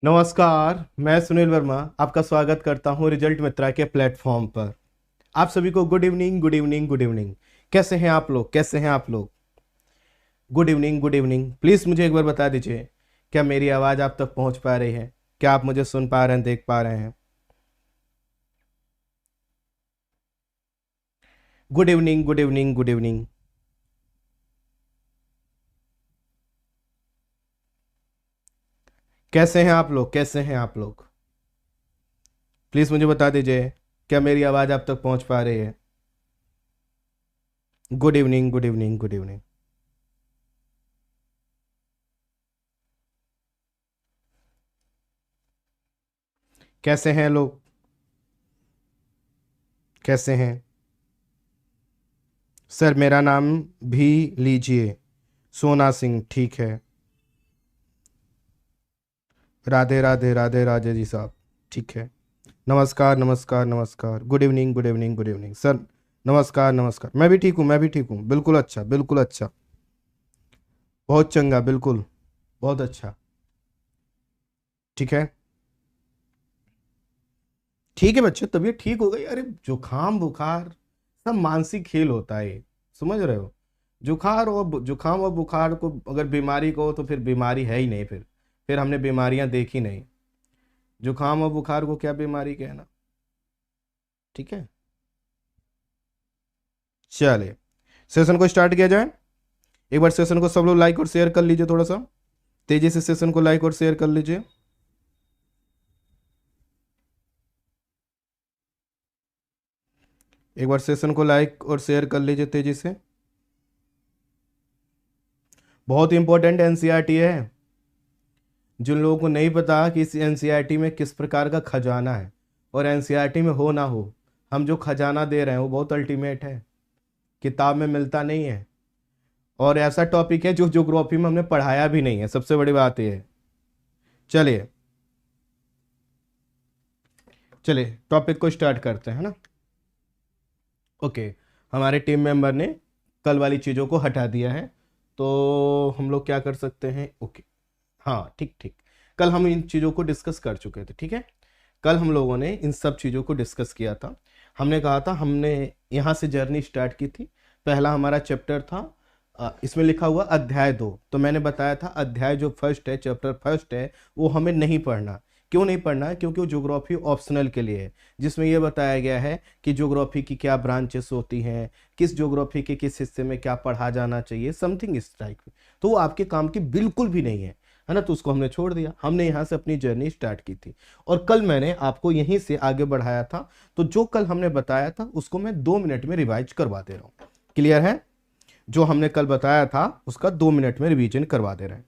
नमस्कार। मैं सुनील वर्मा आपका स्वागत करता हूं रिजल्ट मित्रा के प्लेटफॉर्म पर। आप सभी को good evening, good evening, good evening. कैसे हैं आप लोग? कैसे हैं आप लोग? Good evening, good evening. Please मुझे एक बार बता दीजिए, क्या मेरी आवाज़ आप तक पहुंच पा रही है? क्या आप मुझे सुन पा रहे हैं, देख पा रहे हैं? Good evening, good evening, good evening. कैसे हैं आप लोग? कैसे हैं आप लोग? प्लीज़ मुझे बता दीजिए, क्या मेरी आवाज़ आप तक पहुंच पा रही है? Good evening, good evening, good evening. कैसे हैं लोग? कैसे हैं? सर मेरा नाम भी लीजिए। सोना सिंह, ठीक है। राधे राधे, राधे राधे जी साहब, ठीक है। नमस्कार, नमस्कार, नमस्कार। Good evening, good evening, good evening sir. नमस्कार, नमस्कार। मैं भी ठीक हूँ, मैं भी ठीक हूँ। बिल्कुल अच्छा, बिल्कुल अच्छा। बहुत चंगा, बिल्कुल। बहुत अच्छा। ठीक है। ठीक है बच्चे, तबीयत ठीक हो गई। अरे जुकाम बुखार सब मानसिक खेल होता है ये, समझ रहे हो? जुकाम और बुखार को अगर बीमारी को तो फिर बीमारी है ही नहीं। फिर हमने बीमारियां देखी नहीं। जुकाम और बुखार को क्या बीमारी कहना। ठीक है। चलिए, सेशन को स्टार्ट किया जाए। एक बार सेशन को सब लोग लाइक और शेयर कर लीजिए, थोड़ा सा तेजी से सेशन को लाइक और शेयर कर लीजिए। एक बार सेशन को लाइक और शेयर कर लीजिए तेजी से। बहुत इंपॉर्टेंट एनसीईआरटी है। जिन लोगों को नहीं पता कि इस एनसीईआरटी में किस प्रकार का खजाना है, और एनसीईआरटी में हो ना हो, हम जो खजाना दे रहे हैं वो बहुत अल्टीमेट है, किताब में मिलता नहीं है। और ऐसा टॉपिक है जो ज्योग्राफी में हमने पढ़ाया भी नहीं है, सबसे बड़ी बात यह है। चलिए, चलिए टॉपिक को स्टार्ट करते हैं ना। ओके। हमारे टीम मेंबर ने कल वाली चीज़ों को हटा दिया है, तो हम लोग क्या कर सकते हैं? ओके। हाँ, ठीक ठीक। कल हम इन चीज़ों को डिस्कस कर चुके थे, ठीक है। कल हम लोगों ने इन सब चीज़ों को डिस्कस किया था। हमने कहा था, हमने यहाँ से जर्नी स्टार्ट की थी। पहला हमारा चैप्टर था, इसमें लिखा हुआ अध्याय 2। तो मैंने बताया था अध्याय जो फर्स्ट है, चैप्टर फर्स्ट है, वो हमें नहीं पढ़ना। क्यों नहीं पढ़ना है? क्योंकि वो ज्योग्राफी ऑप्शनल के लिए है, जिसमें यह बताया गया है कि ज्योग्राफी की क्या ब्रांचेस होती हैं, किस ज्योग्राफी के किस हिस्से में क्या पढ़ा जाना चाहिए, समथिंग इस टाइप। तो वो आपके काम की बिल्कुल भी नहीं है ना। तो उसको हमने छोड़ दिया, हमने यहाँ से अपनी जर्नी स्टार्ट की थी। और कल मैंने आपको यहीं से आगे बढ़ाया था। तो जो कल हमने बताया था उसको मैं 2 मिनट में रिवाइज करवा दे रहा हूँ। क्लियर है? जो हमने कल बताया था उसका 2 मिनट में रिवीजन करवा दे रहे हैं।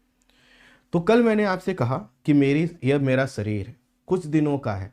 तो कल मैंने आपसे कहा कि यह मेरा शरीर है, कुछ दिनों का है।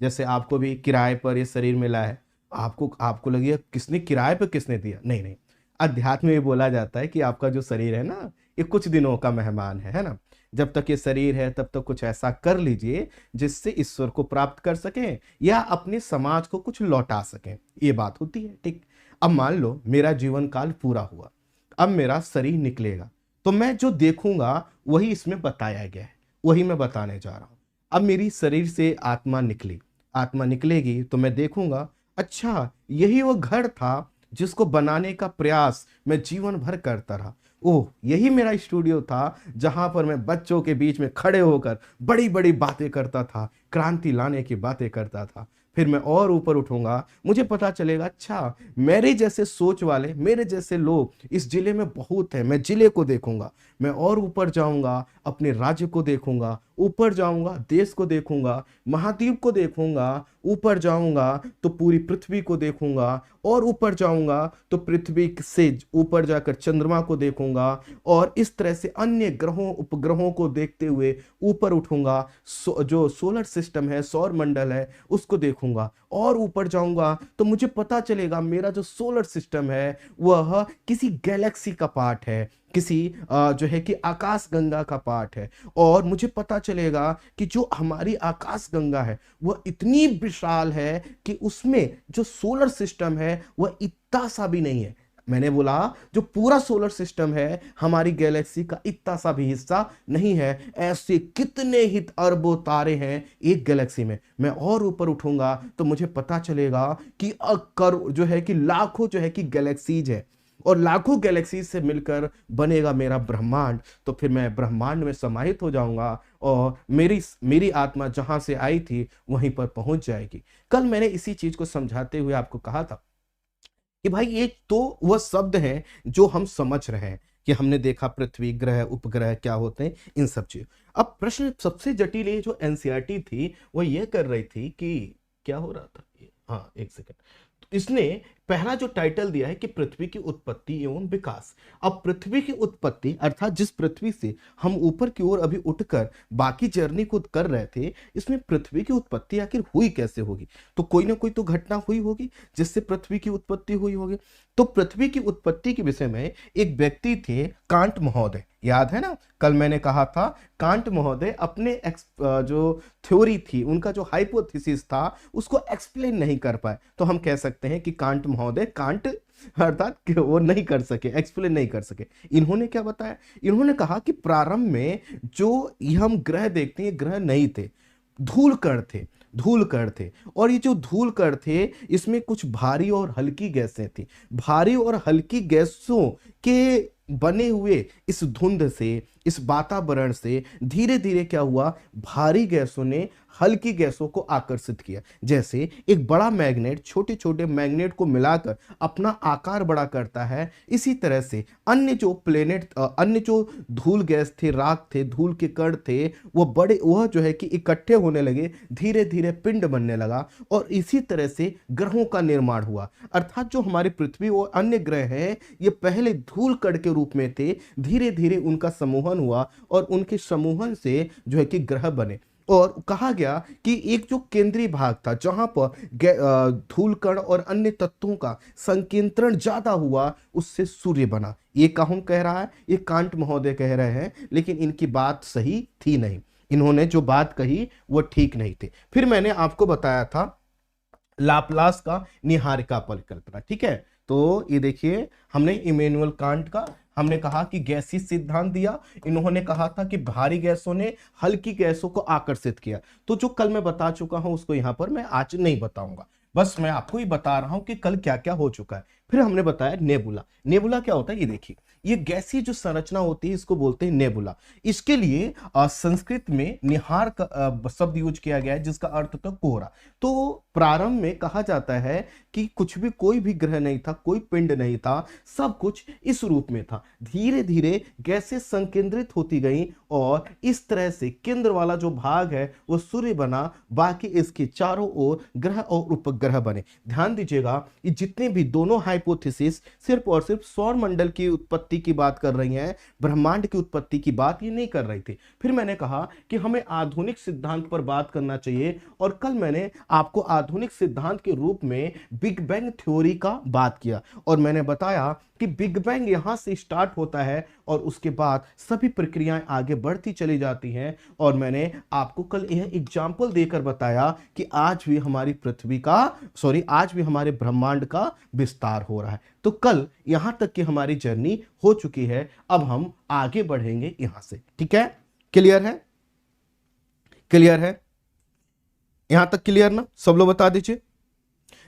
जैसे आपको भी किराए पर ये शरीर मिला है। आपको आपको लगे किसने किराए पर, किसने दिया? नहीं नहीं। अध्यात्म में ये बोला जाता है कि आपका जो शरीर है ना, ये कुछ दिनों का मेहमान है ना। जब तक ये शरीर है तब तक कुछ ऐसा कर लीजिए जिससे ईश्वर को प्राप्त कर सकें या अपने समाज को कुछ लौटा सकें। ये बात होती है, ठीक। अब मान लो मेरा जीवन काल पूरा हुआ, अब मेरा शरीर निकलेगा, तो मैं जो देखूंगा वही इसमें बताया गया है, वही मैं बताने जा रहा हूं। अब मेरी शरीर से आत्मा निकली, आत्मा निकलेगी तो मैं देखूंगा, अच्छा यही वो घर था जिसको बनाने का प्रयास मैं जीवन भर करता रहा। ओह, यही मेरा स्टूडियो था जहां पर मैं बच्चों के बीच में खड़े होकर बड़ी बड़ी बातें करता था, क्रांति लाने की बातें करता था। फिर मैं और ऊपर उठूंगा, मुझे पता चलेगा, अच्छा मेरे जैसे सोच वाले, मेरे जैसे लोग इस जिले में बहुत हैं। मैं जिले को देखूंगा, मैं और ऊपर जाऊंगा, अपने राज्य को देखूंगा, ऊपर जाऊंगा देश को देखूंगा, महाद्वीप को देखूंगा, ऊपर जाऊंगा तो पूरी पृथ्वी को देखूंगा, और ऊपर जाऊंगा तो पृथ्वी से ऊपर जाकर चंद्रमा को देखूंगा, और इस तरह से अन्य ग्रहों उपग्रहों को देखते हुए ऊपर उठूंगा। जो सोलर सिस्टम है, सौर मंडल है, उसको देखूंगा, और ऊपर जाऊंगा तो मुझे पता चलेगा मेरा जो सोलर सिस्टम है वह किसी गैलेक्सी का पार्ट है, किसी जो है कि आकाश गंगा का पार्ट है। और मुझे पता चलेगा कि जो हमारी आकाश गंगा है वह इतनी विशाल है कि उसमें जो सोलर सिस्टम है वह इतना सा भी नहीं है। मैंने बोला जो पूरा सोलर सिस्टम है हमारी गैलेक्सी का इतना सा भी हिस्सा नहीं है, ऐसे कितने ही अरबों तारे हैं एक गैलेक्सी में। मैं और ऊपर उठूंगा तो मुझे पता चलेगा कि जो है कि लाखों जो है कि गैलेक्सीज है, और लाखों गैलेक्सी से मिलकर बनेगा मेरा ब्रह्मांड। तो फिर मैं ब्रह्मांड में समाहित हो जाऊंगा और मेरी मेरी आत्मा जहां से आई थी वहीं पर पहुंच जाएगी। कल मैंने इसी चीज को समझाते हुए आपको कहा था कि भाई ये तो वह शब्द है जो हम समझ रहे हैं कि हमने देखा पृथ्वी, ग्रह, उपग्रह क्या होते हैं, इन सब चीज। अब प्रश्न सबसे जटिल ये जो एनसीईआरटी थी वो ये कर रही थी कि क्या हो रहा था, हाँ एक सेकंड, इसने पहला जो टाइटल दिया है कि पृथ्वी की उत्पत्ति एवं विकास। अब पृथ्वी की उत्पत्ति अर्थात जिस पृथ्वी से हम ऊपर की ओर अभी उठकर बाकी जर्नी को कर रहे थे, इसमें पृथ्वी की उत्पत्ति आखिर हुई कैसे होगी? तो कोई ना कोई तो घटना हुई होगी जिससे पृथ्वी की उत्पत्ति हुई होगी। तो पृथ्वी की उत्पत्ति के विषय में एक व्यक्ति थे कांट महोदय, याद है ना? कल मैंने कहा था कांट महोदय अपने जो थ्योरी थी, उनका जो हाइपोथेसिस था उसको एक्सप्लेन नहीं कर पाए। तो हम कह सकते हैं कि कांट महोदय कांट अर्थात वो नहीं कर सके, एक्सप्लेन नहीं कर सके। इन्होंने क्या बताया? इन्होंने कहा कि प्रारंभ में जो ये हम ग्रह देखते हैं, ग्रह नहीं थे, धूल कण थे, धूल कण थे। और ये जो धूल कण थे इसमें कुछ भारी और हल्की गैसें थी। भारी और हल्की गैसों के बने हुए इस धुंध से, इस वातावरण से धीरे धीरे क्या हुआ, भारी गैसों ने हल्की गैसों को आकर्षित किया। जैसे एक बड़ा मैग्नेट छोटे छोटे मैग्नेट को मिलाकर अपना आकार बड़ा करता है, इसी तरह से अन्य जो प्लेनेट, अन्य जो धूल गैस थे, राख थे, धूल के कण थे, वह जो है कि इकट्ठे होने लगे, धीरे धीरे पिंड बनने लगा, और इसी तरह से ग्रहों का निर्माण हुआ। अर्थात जो हमारी पृथ्वी और अन्य ग्रह हैं ये पहले धूल कण के रूप में थे, धीरे धीरे उनका समूहन हुआ और उनके समूहन से जो है कि ग्रह बने। और कहा गया कि एक जो केंद्रीय भाग था जहां पर धूल कण और अन्य तत्वों का संकेंद्रण ज्यादा हुआ, उससे सूर्य बना। ये कौन कह रहा है? ये कांट महोदय कह रहे हैं, लेकिन इनकी बात सही थी नहीं, इन्होंने जो बात कही वो ठीक नहीं थी। फिर मैंने आपको बताया था लाप्लास का निहारिका परिकल्पना, ठीक है? तो ये देखिए, हमने इमैनुअल कांट का हमने कहा कि गैसीय सिद्धांत दिया। इन्होंने कहा था कि भारी गैसों ने हल्की गैसों को आकर्षित किया। तो जो कल मैं बता चुका हूं उसको यहां पर मैं आज नहीं बताऊंगा, बस मैं आपको ही बता रहा हूं कि कल क्या क्या हो चुका है। फिर हमने बताया नेबुला। नेबुला क्या होता है? ये देखिए, ये गैसीय जो संरचना होती है इसको बोलते हैं नेबुला। इसके लिए संस्कृत में निहार का शब्द यूज किया गया है जिसका अर्थ होता है कोहरा। तो प्रारंभ में कहा जाता है कि कुछ भी, कोई भी ग्रह नहीं था, कोई पिंड नहीं था, सब कुछ इस रूप में था। धीरे धीरे गैसें संकेंद्रित होती गई और इस तरह से केंद्र वाला जो भाग है वो सूर्य बना, बाकी इसके चारों ओर ग्रह और उपग्रह बने। ध्यान दीजिएगा, ये जितने भी दोनों हाइपोथेसिस सिर्फ और सिर्फ सौर मंडल की उत्पत्ति की बात कर रही हैं, ब्रह्मांड की उत्पत्ति की बात ये नहीं कर रही थी। फिर मैंने कहा कि हमें आधुनिक सिद्धांत पर बात करना चाहिए, और कल मैंने आपको आधुनिक सिद्धांत के रूप में बिग बैंग थ्योरी का बात किया, और मैंने बताया कि बिग बैंग यहां से स्टार्ट होता है और उसके बाद सभी प्रक्रियाएं आगे बढ़ती चली जाती हैं। और मैंने आपको कल यह एग्जाम्पल देकर बताया कि आज भी हमारी पृथ्वी का, आज भी हमारे ब्रह्मांड का विस्तार हो रहा है। तो कल यहां तक की हमारी जर्नी हो चुकी है, अब हम आगे बढ़ेंगे यहां से, ठीक है? क्लियर है? क्लियर है? यहां तक क्लियर ना? सब लोग बता दीजिए।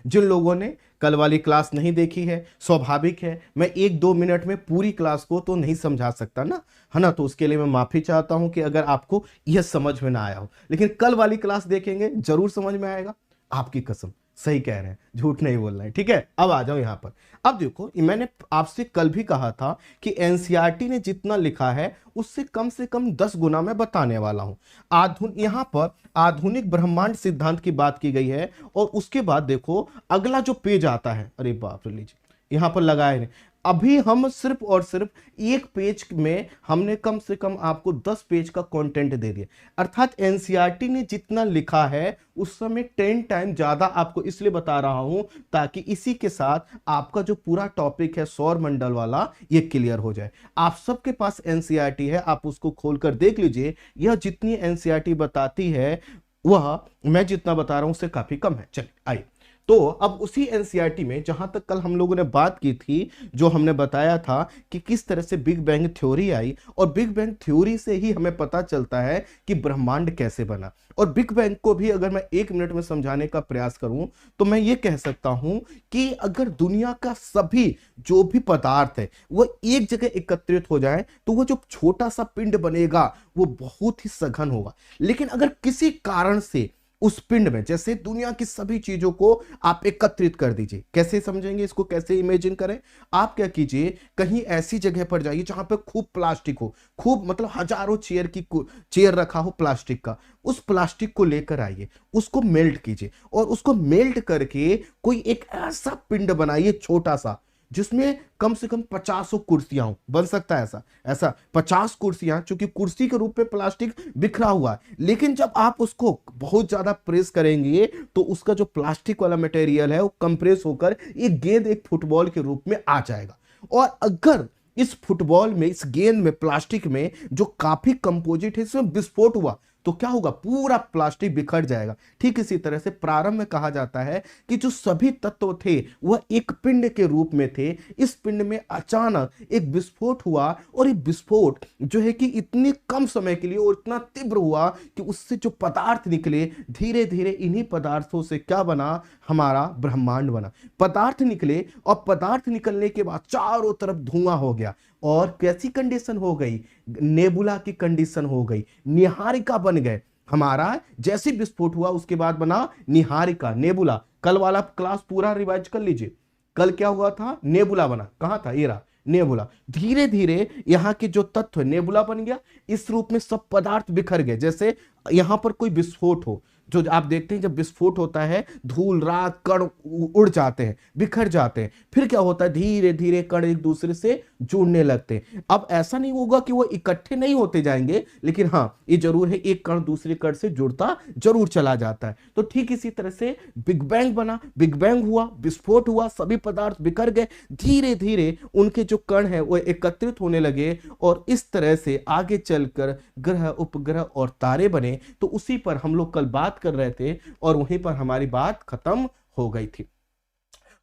जिन लोगों ने कल वाली क्लास नहीं देखी है, स्वाभाविक है, मैं 1-2 मिनट में पूरी क्लास को तो नहीं समझा सकता ना, है ना? तो उसके लिए मैं माफी चाहता हूं कि अगर आपको यह समझ में ना आया हो, लेकिन कल वाली क्लास देखेंगे जरूर समझ में आएगा, आपकी कसम। सही कह रहे हैं, झूठ नहीं बोल रहे हैं, ठीक है? अब आ जाओ यहां पर। अब देखो, मैंने आपसे कल भी कहा था कि एनसीईआरटी ने जितना लिखा है उससे कम 10 गुना मैं बताने वाला हूं। यहां पर आधुनिक ब्रह्मांड सिद्धांत की बात की गई है, और उसके बाद देखो अगला जो पेज आता है, अरे बाप रे, लीजिए यहां पर लगाए हैं। अभी हम सिर्फ और सिर्फ एक पेज में हमने कम से कम आपको 10 पेज का कंटेंट दे दिया। अर्थात एनसीईआरटी ने जितना लिखा है उस समय 10 टाइम ज्यादा आपको इसलिए बता रहा हूं ताकि इसी के साथ आपका जो पूरा टॉपिक है सौर मंडल वाला ये क्लियर हो जाए। आप सबके पास एनसीईआरटी है, आप उसको खोलकर देख लीजिए। यह जितनी एनसीईआरटी बताती है वह मैं जितना बता रहा हूं उससे काफी कम है। चलिए आइए, तो अब उसी एनसीईआरटी में जहां तक कल हम लोगों ने बात की थी, जो हमने बताया था कि किस तरह से बिग बैंग थ्योरी आई, और बिग बैंग थ्योरी से ही हमें पता चलता है कि ब्रह्मांड कैसे बना। और बिग बैंग को भी अगर मैं 1 मिनट में समझाने का प्रयास करूं तो मैं ये कह सकता हूं कि अगर दुनिया का सभी जो भी पदार्थ है वो एक जगह एकत्रित हो जाए तो वो जो छोटा सा पिंड बनेगा वो बहुत ही सघन होगा। लेकिन अगर किसी कारण से उस पिंड में, जैसे दुनिया की सभी चीजों को आप एकत्रित कर दीजिए, कैसे समझेंगे इसको, कैसे इमेजिन करें? आप क्या कीजिए, कहीं ऐसी जगह पर जाइए जहां पे खूब प्लास्टिक हो, खूब मतलब हजारों चेयर रखा हो प्लास्टिक का। उस प्लास्टिक को लेकर आइए, उसको मेल्ट कीजिए, और उसको मेल्ट करके कोई एक ऐसा पिंड बनाइए छोटा सा, जिसमें कम से कम 50 कुर्सियां हो। बन सकता है ऐसा ऐसा 50 कुर्सियां, क्योंकि कुर्सी के रूप में प्लास्टिक बिखरा हुआ है। लेकिन जब आप उसको बहुत ज्यादा प्रेस करेंगे तो उसका जो प्लास्टिक वाला मटेरियल है वो कंप्रेस होकर एक गेंद, एक फुटबॉल के रूप में आ जाएगा। और अगर इस फुटबॉल में, इस गेंद में, प्लास्टिक में जो काफी कंपोजिट है, इसमें विस्फोट हुआ तो क्या होगा? पूरा प्लास्टिक बिखर जाएगा। ठीक इसी तरह से प्रारंभ में कहा जाता है कि जो सभी तत्व थे वह एक पिंड के रूप में थे। इस पिंड में अचानक एक विस्फोट हुआ, और ये विस्फोट जो है कि इतने कम समय के लिए और इतना तीव्र हुआ कि उससे जो पदार्थ निकले, धीरे धीरे इन्हीं पदार्थों से क्या बना? हमारा ब्रह्मांड बना। पदार्थ निकले, और पदार्थ निकलने के बाद चारों तरफ धुआं हो गया, और कैसी कंडीशन हो गई? नेबुला की कंडीशन हो गई, निहारिका बन गए। हमारा जैसे विस्फोट हुआ उसके बाद बना निहारिका, नेबुला। कल वाला क्लास पूरा रिवाइज कर लीजिए। कल क्या हुआ था? नेबुला बना। कहां था? ये रहा नेबुला। धीरे धीरे यहां के जो तत्व नेबुला बन गया, इस रूप में सब पदार्थ बिखर गए। जैसे यहां पर कोई विस्फोट हो, जो आप देखते हैं जब विस्फोट होता है, धूल, रात, कण उड़ जाते हैं, बिखर जाते हैं। फिर क्या होता है? धीरे धीरे कण एक दूसरे से जुड़ने लगते हैं। अब ऐसा नहीं होगा कि वो इकट्ठे नहीं होते जाएंगे, लेकिन हाँ ये जरूर है, एक कण दूसरे कण से जुड़ता जरूर चला जाता है। तो ठीक इसी तरह से बिग बैंग बना, बिग बैंग हुआ, विस्फोट हुआ, सभी पदार्थ बिखर गए, धीरे धीरे उनके जो कण है वो एकत्रित होने लगे, और इस तरह से आगे चलकर ग्रह, उपग्रह और तारे बने। तो उसी पर हम लोग कल बात कर रहे थे, और वहीं पर हमारी बात खत्म हो गई थी।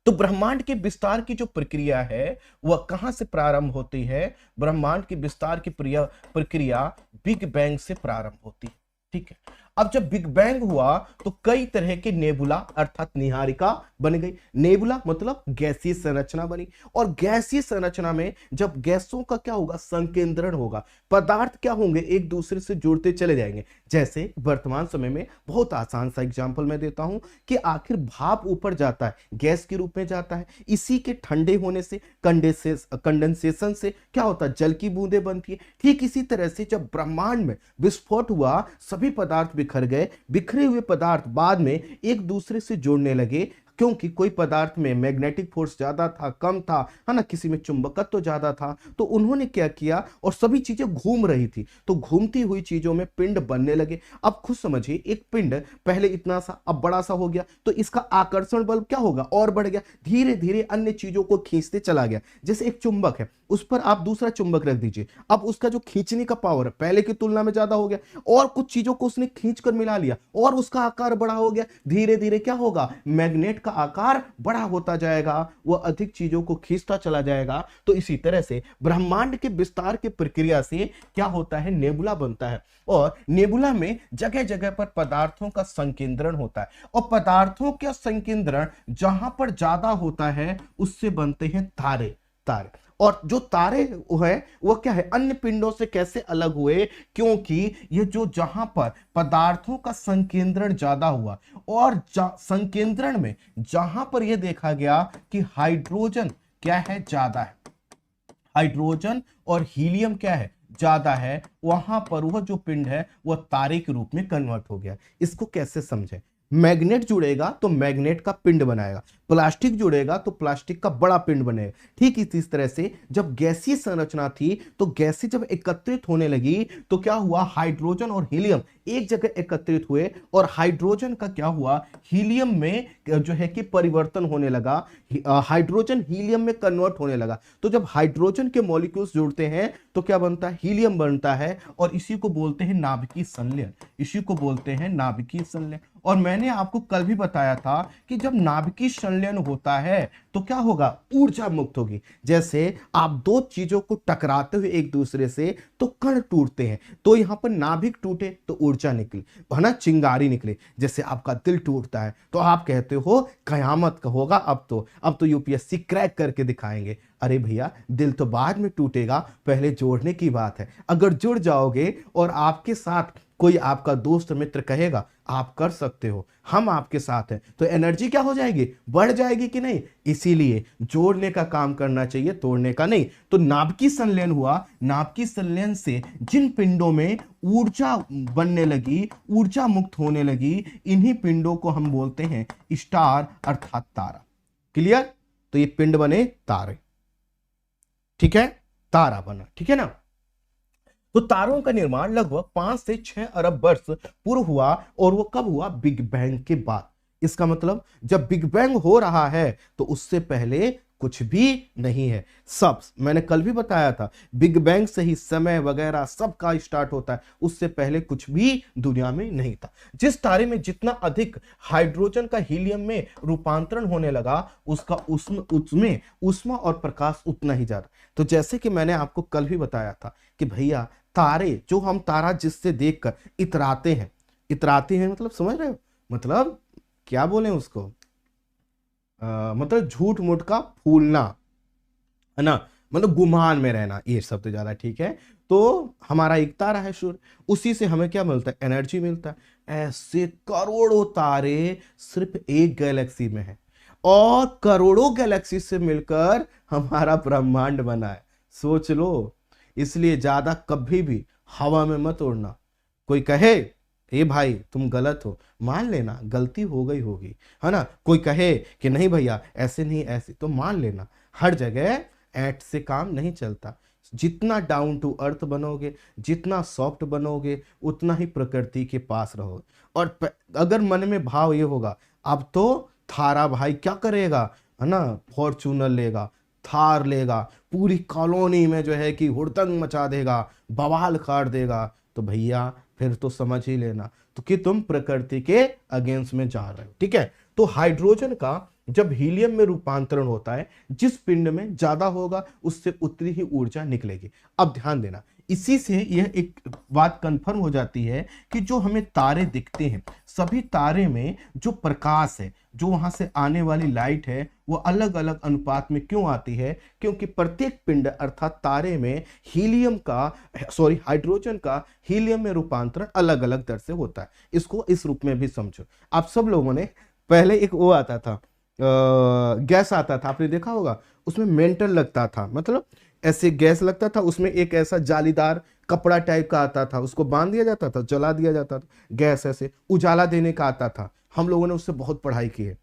तो ब्रह्मांड के विस्तार की जो प्रक्रिया है वह कहां से प्रारंभ होती है? ब्रह्मांड की विस्तार की प्रक्रिया बिग बैंग से प्रारंभ होती है। ठीक है। अब जब बिग बैंग हुआ तो कई तरह के नेबुला अर्थात निहारिका बन गई। नेबुला मतलब गैसीय संरचना बनी, और गैसीय संरचना में जब गैसों का क्या होगा? संकेंद्रण होगा, पदार्थ क्या होंगे? एक दूसरे से जुड़ते चले जाएंगे। जैसे वर्तमान समय में बहुत आसान सा एग्जांपल मैं देता हूं कि आखिर भाप ऊपर जाता है, गैस के रूप में जाता है, इसी के ठंडे होने से, कंडेंसेशन से क्या होता है? जल की बूंदें बनती है। ठीक इसी तरह से जब ब्रह्मांड में विस्फोट हुआ, सभी पदार्थ बिखर गए, बिखरे हुए पदार्थ बाद में एक दूसरे से जुड़ने लगे, क्योंकि कोई पदार्थ में मैग्नेटिक फोर्स ज्यादा था, कम था, है ना, किसी में चुंबकत्व तो ज्यादा था। तो उन्होंने क्या किया, और सभी चीजें घूम रही थी, तो घूमती हुई चीजों में पिंड बनने लगे। अब खुद समझिए, एक पिंड पहले इतना सा, अब बड़ा सा हो गया, तो इसका आकर्षण बल क्या होगा? और बढ़ गया, धीरे धीरे अन्य चीजों को खींचते चला गया। जैसे एक चुंबक है, उस पर आप दूसरा चुंबक रख दीजिए, अब उसका जो खींचने का पावर है पहले की तुलना में ज्यादा हो गया, और कुछ चीजों को उसने खींच कर मिला लिया, और उसका आकार बड़ा हो गया। धीरे धीरे क्या होगा? मैग्नेट का आकार बड़ा होता जाएगा, वह अधिक चीजों को खींचता चला जाएगा। तो इसी तरह से ब्रह्मांड के विस्तार की प्रक्रिया से क्या होता है? नेबुला बनता है, और नेबुला में जगह जगह पर पदार्थों का संकेंद्रण होता है, और पदार्थों का संकेंद्रण जहां पर ज्यादा होता है उससे बनते हैं तारे। तारे, और जो तारे है वो क्या है? अन्य पिंडों से कैसे अलग हुए? क्योंकि ये जो जहां पर पदार्थों का संकेंद्रण ज्यादा हुआ, और संकेंद्रण में जहां पर यह देखा गया कि हाइड्रोजन क्या है? ज्यादा है, हाइड्रोजन और हीलियम क्या है? ज्यादा है, वहां पर वह जो पिंड है वह तारे के रूप में कन्वर्ट हो गया। इसको कैसे समझे? मैग्नेट जुड़ेगा तो मैग्नेट का पिंड बनाएगा, प्लास्टिक जुड़ेगा तो प्लास्टिक का बड़ा पिंड बनेगा। ठीक इस तरह से जब गैसीय संरचना थी तो गैसें जब एकत्रित होने लगी तो क्या हुआ? हाइड्रोजन और हीलियम एक जगह एकत्रित हुए, और हाइड्रोजन का क्या हुआ? हीलियम में जो है कि परिवर्तन होने लगा, हाइड्रोजन हीलियम में कन्वर्ट होने लगा। तो जब हाइड्रोजन के मॉलिक्यूल्स जुड़ते हैं तो क्या बनता है? हीलियम बनता है, और इसी को बोलते हैं नाभिकीय संलयन, इसी को बोलते हैं नाभिकीय संलयन। और मैंने आपको कल भी बताया था कि जब नाभिकीय संलयन होता है तो क्या होगा, ऊर्जा मुक्त होगी। जैसे आप दो चीजों को टकराते हुए एक दूसरे से तो कण टूटते हैं, तो यहां पर नाभिक टूटे तो ऊर्जा निकली, है ना, चिंगारी निकले। जैसे आपका दिल टूटता है तो आप कहते हो कयामत का होगा, अब तो यूपीएससी क्रैक करके दिखाएंगे। अरे भैया, दिल तो बाद में टूटेगा, पहले जोड़ने की बात है। अगर जुड़ जाओगे और आपके साथ कोई आपका दोस्त मित्र कहेगा आप कर सकते हो, हम आपके साथ हैं, तो एनर्जी क्या हो जाएगी, बढ़ जाएगी कि नहीं। इसीलिए जोड़ने का काम करना चाहिए, तोड़ने का नहीं। तो नाभिकीय संलयन हुआ, नाभिकीय संलयन से जिन पिंडों में ऊर्जा बनने लगी, ऊर्जा मुक्त होने लगी, इन्हीं पिंडों को हम बोलते हैं स्टार अर्थात तारा। क्लियर। तो ये पिंड बने तारे, ठीक है, तारा बना, ठीक है ना। तो तारों का निर्माण लगभग 5 से 6 अरब वर्ष पूर्व हुआ, और वो कब हुआ, बिग बैंग के बाद। इसका मतलब जब बिग बैंग हो रहा है तो उससे पहले कुछ भी नहीं है। सब मैंने कल भी बताया था, बिग बैंग से ही समय वगैरह सबका स्टार्ट होता है, उससे पहले कुछ भी दुनिया में नहीं था। जिस तारे में जितना अधिक हाइड्रोजन का हीलियम में रूपांतरण होने लगा, उसका उसमें ऊष्मा और प्रकाश उतना ही ज्यादा। तो जैसे कि मैंने आपको कल भी बताया था कि भैया तारे, जो हम तारा जिससे देखकर इतराते हैं, इतराते हैं मतलब समझ रहे हो, मतलब क्या बोले उसको, मतलब झूठ मूठ का फूलना, है ना, मतलब गुमान में रहना, ये शब्द ज्यादा ठीक है। तो हमारा एक तारा है सूर्य, उसी से हमें क्या मिलता है, एनर्जी मिलता है। ऐसे करोड़ों तारे सिर्फ एक गैलेक्सी में है, और करोड़ों गैलेक्सी से मिलकर हमारा ब्रह्मांड बना है, सोच लो। इसलिए ज्यादा कभी भी हवा में मत उड़ना। कोई कहे ए भाई तुम गलत हो, मान लेना गलती हो गई होगी, है ना। कोई कहे कि नहीं भैया ऐसे नहीं ऐसे, तो मान लेना। हर जगह ऐट से काम नहीं चलता। जितना डाउन टू अर्थ बनोगे, जितना सॉफ्ट बनोगे, उतना ही प्रकृति के पास रहोगे। और अगर मन में भाव ये होगा अब तो थारा भाई क्या करेगा, है ना, फॉर्चूनर लेगा, थार लेगा, पूरी कॉलोनी में जो है कि हुड़दंग मचा देगा, बवाल काट देगा, तो भैया फिर तो समझ ही लेना तो कि तुम प्रकृति के अगेंस्ट में जा रहे हो, ठीक है। तो हाइड्रोजन का जब हीलियम में रूपांतरण होता है, जिस पिंड में ज्यादा होगा उससे उतनी ही ऊर्जा निकलेगी। अब ध्यान देना, इसी से यह एक बात कंफर्म हो जाती है कि जो हमें तारे दिखते हैं, सभी तारे में जो प्रकाश है, जो वहां से आने वाली लाइट है, वो अलग अलग अनुपात में क्यों आती है, क्योंकि प्रत्येक पिंड अर्थात तारे में हाइड्रोजन का हीलियम में रूपांतरण अलग अलग दर से होता है। इसको इस रूप में भी समझो। आप सब लोगों ने पहले एक वो आता था, गैस आता था, आपने देखा होगा, उसमें मेंटल लगता था, मतलब ऐसे गैस लगता था, उसमें एक ऐसा जालीदार कपड़ा टाइप का आता था, उसको बांध दिया जाता था, जला दिया जाता था, गैस ऐसे उजाला देने का आता था। हम लोगों ने उससे बहुत पढ़ाई की है।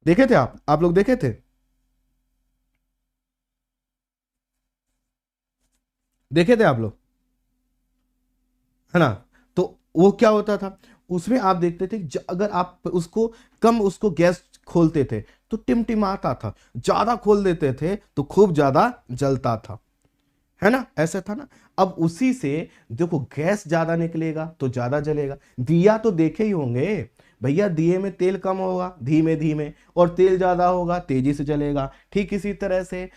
देखे थे आप लोग देखे थे, देखे थे आप लोग, है ना। तो वो क्या होता था, उसमें आप देखते थे अगर आप उसको गैस खोलते थे तो टिमटिमाता था, ज्यादा खोल देते थे तो खूब ज्यादा जलता था, है ना, ऐसा था ना। अब उसी से देखो गैस ज्यादा निकलेगा तो ज्यादा जलेगा। दिया तो देखे ही होंगे भैया, दिए में तेल कम होगा धीमे धीमे, और तेल ज्यादा होगा तेजी से जलेगा। ठीक इसी तरह से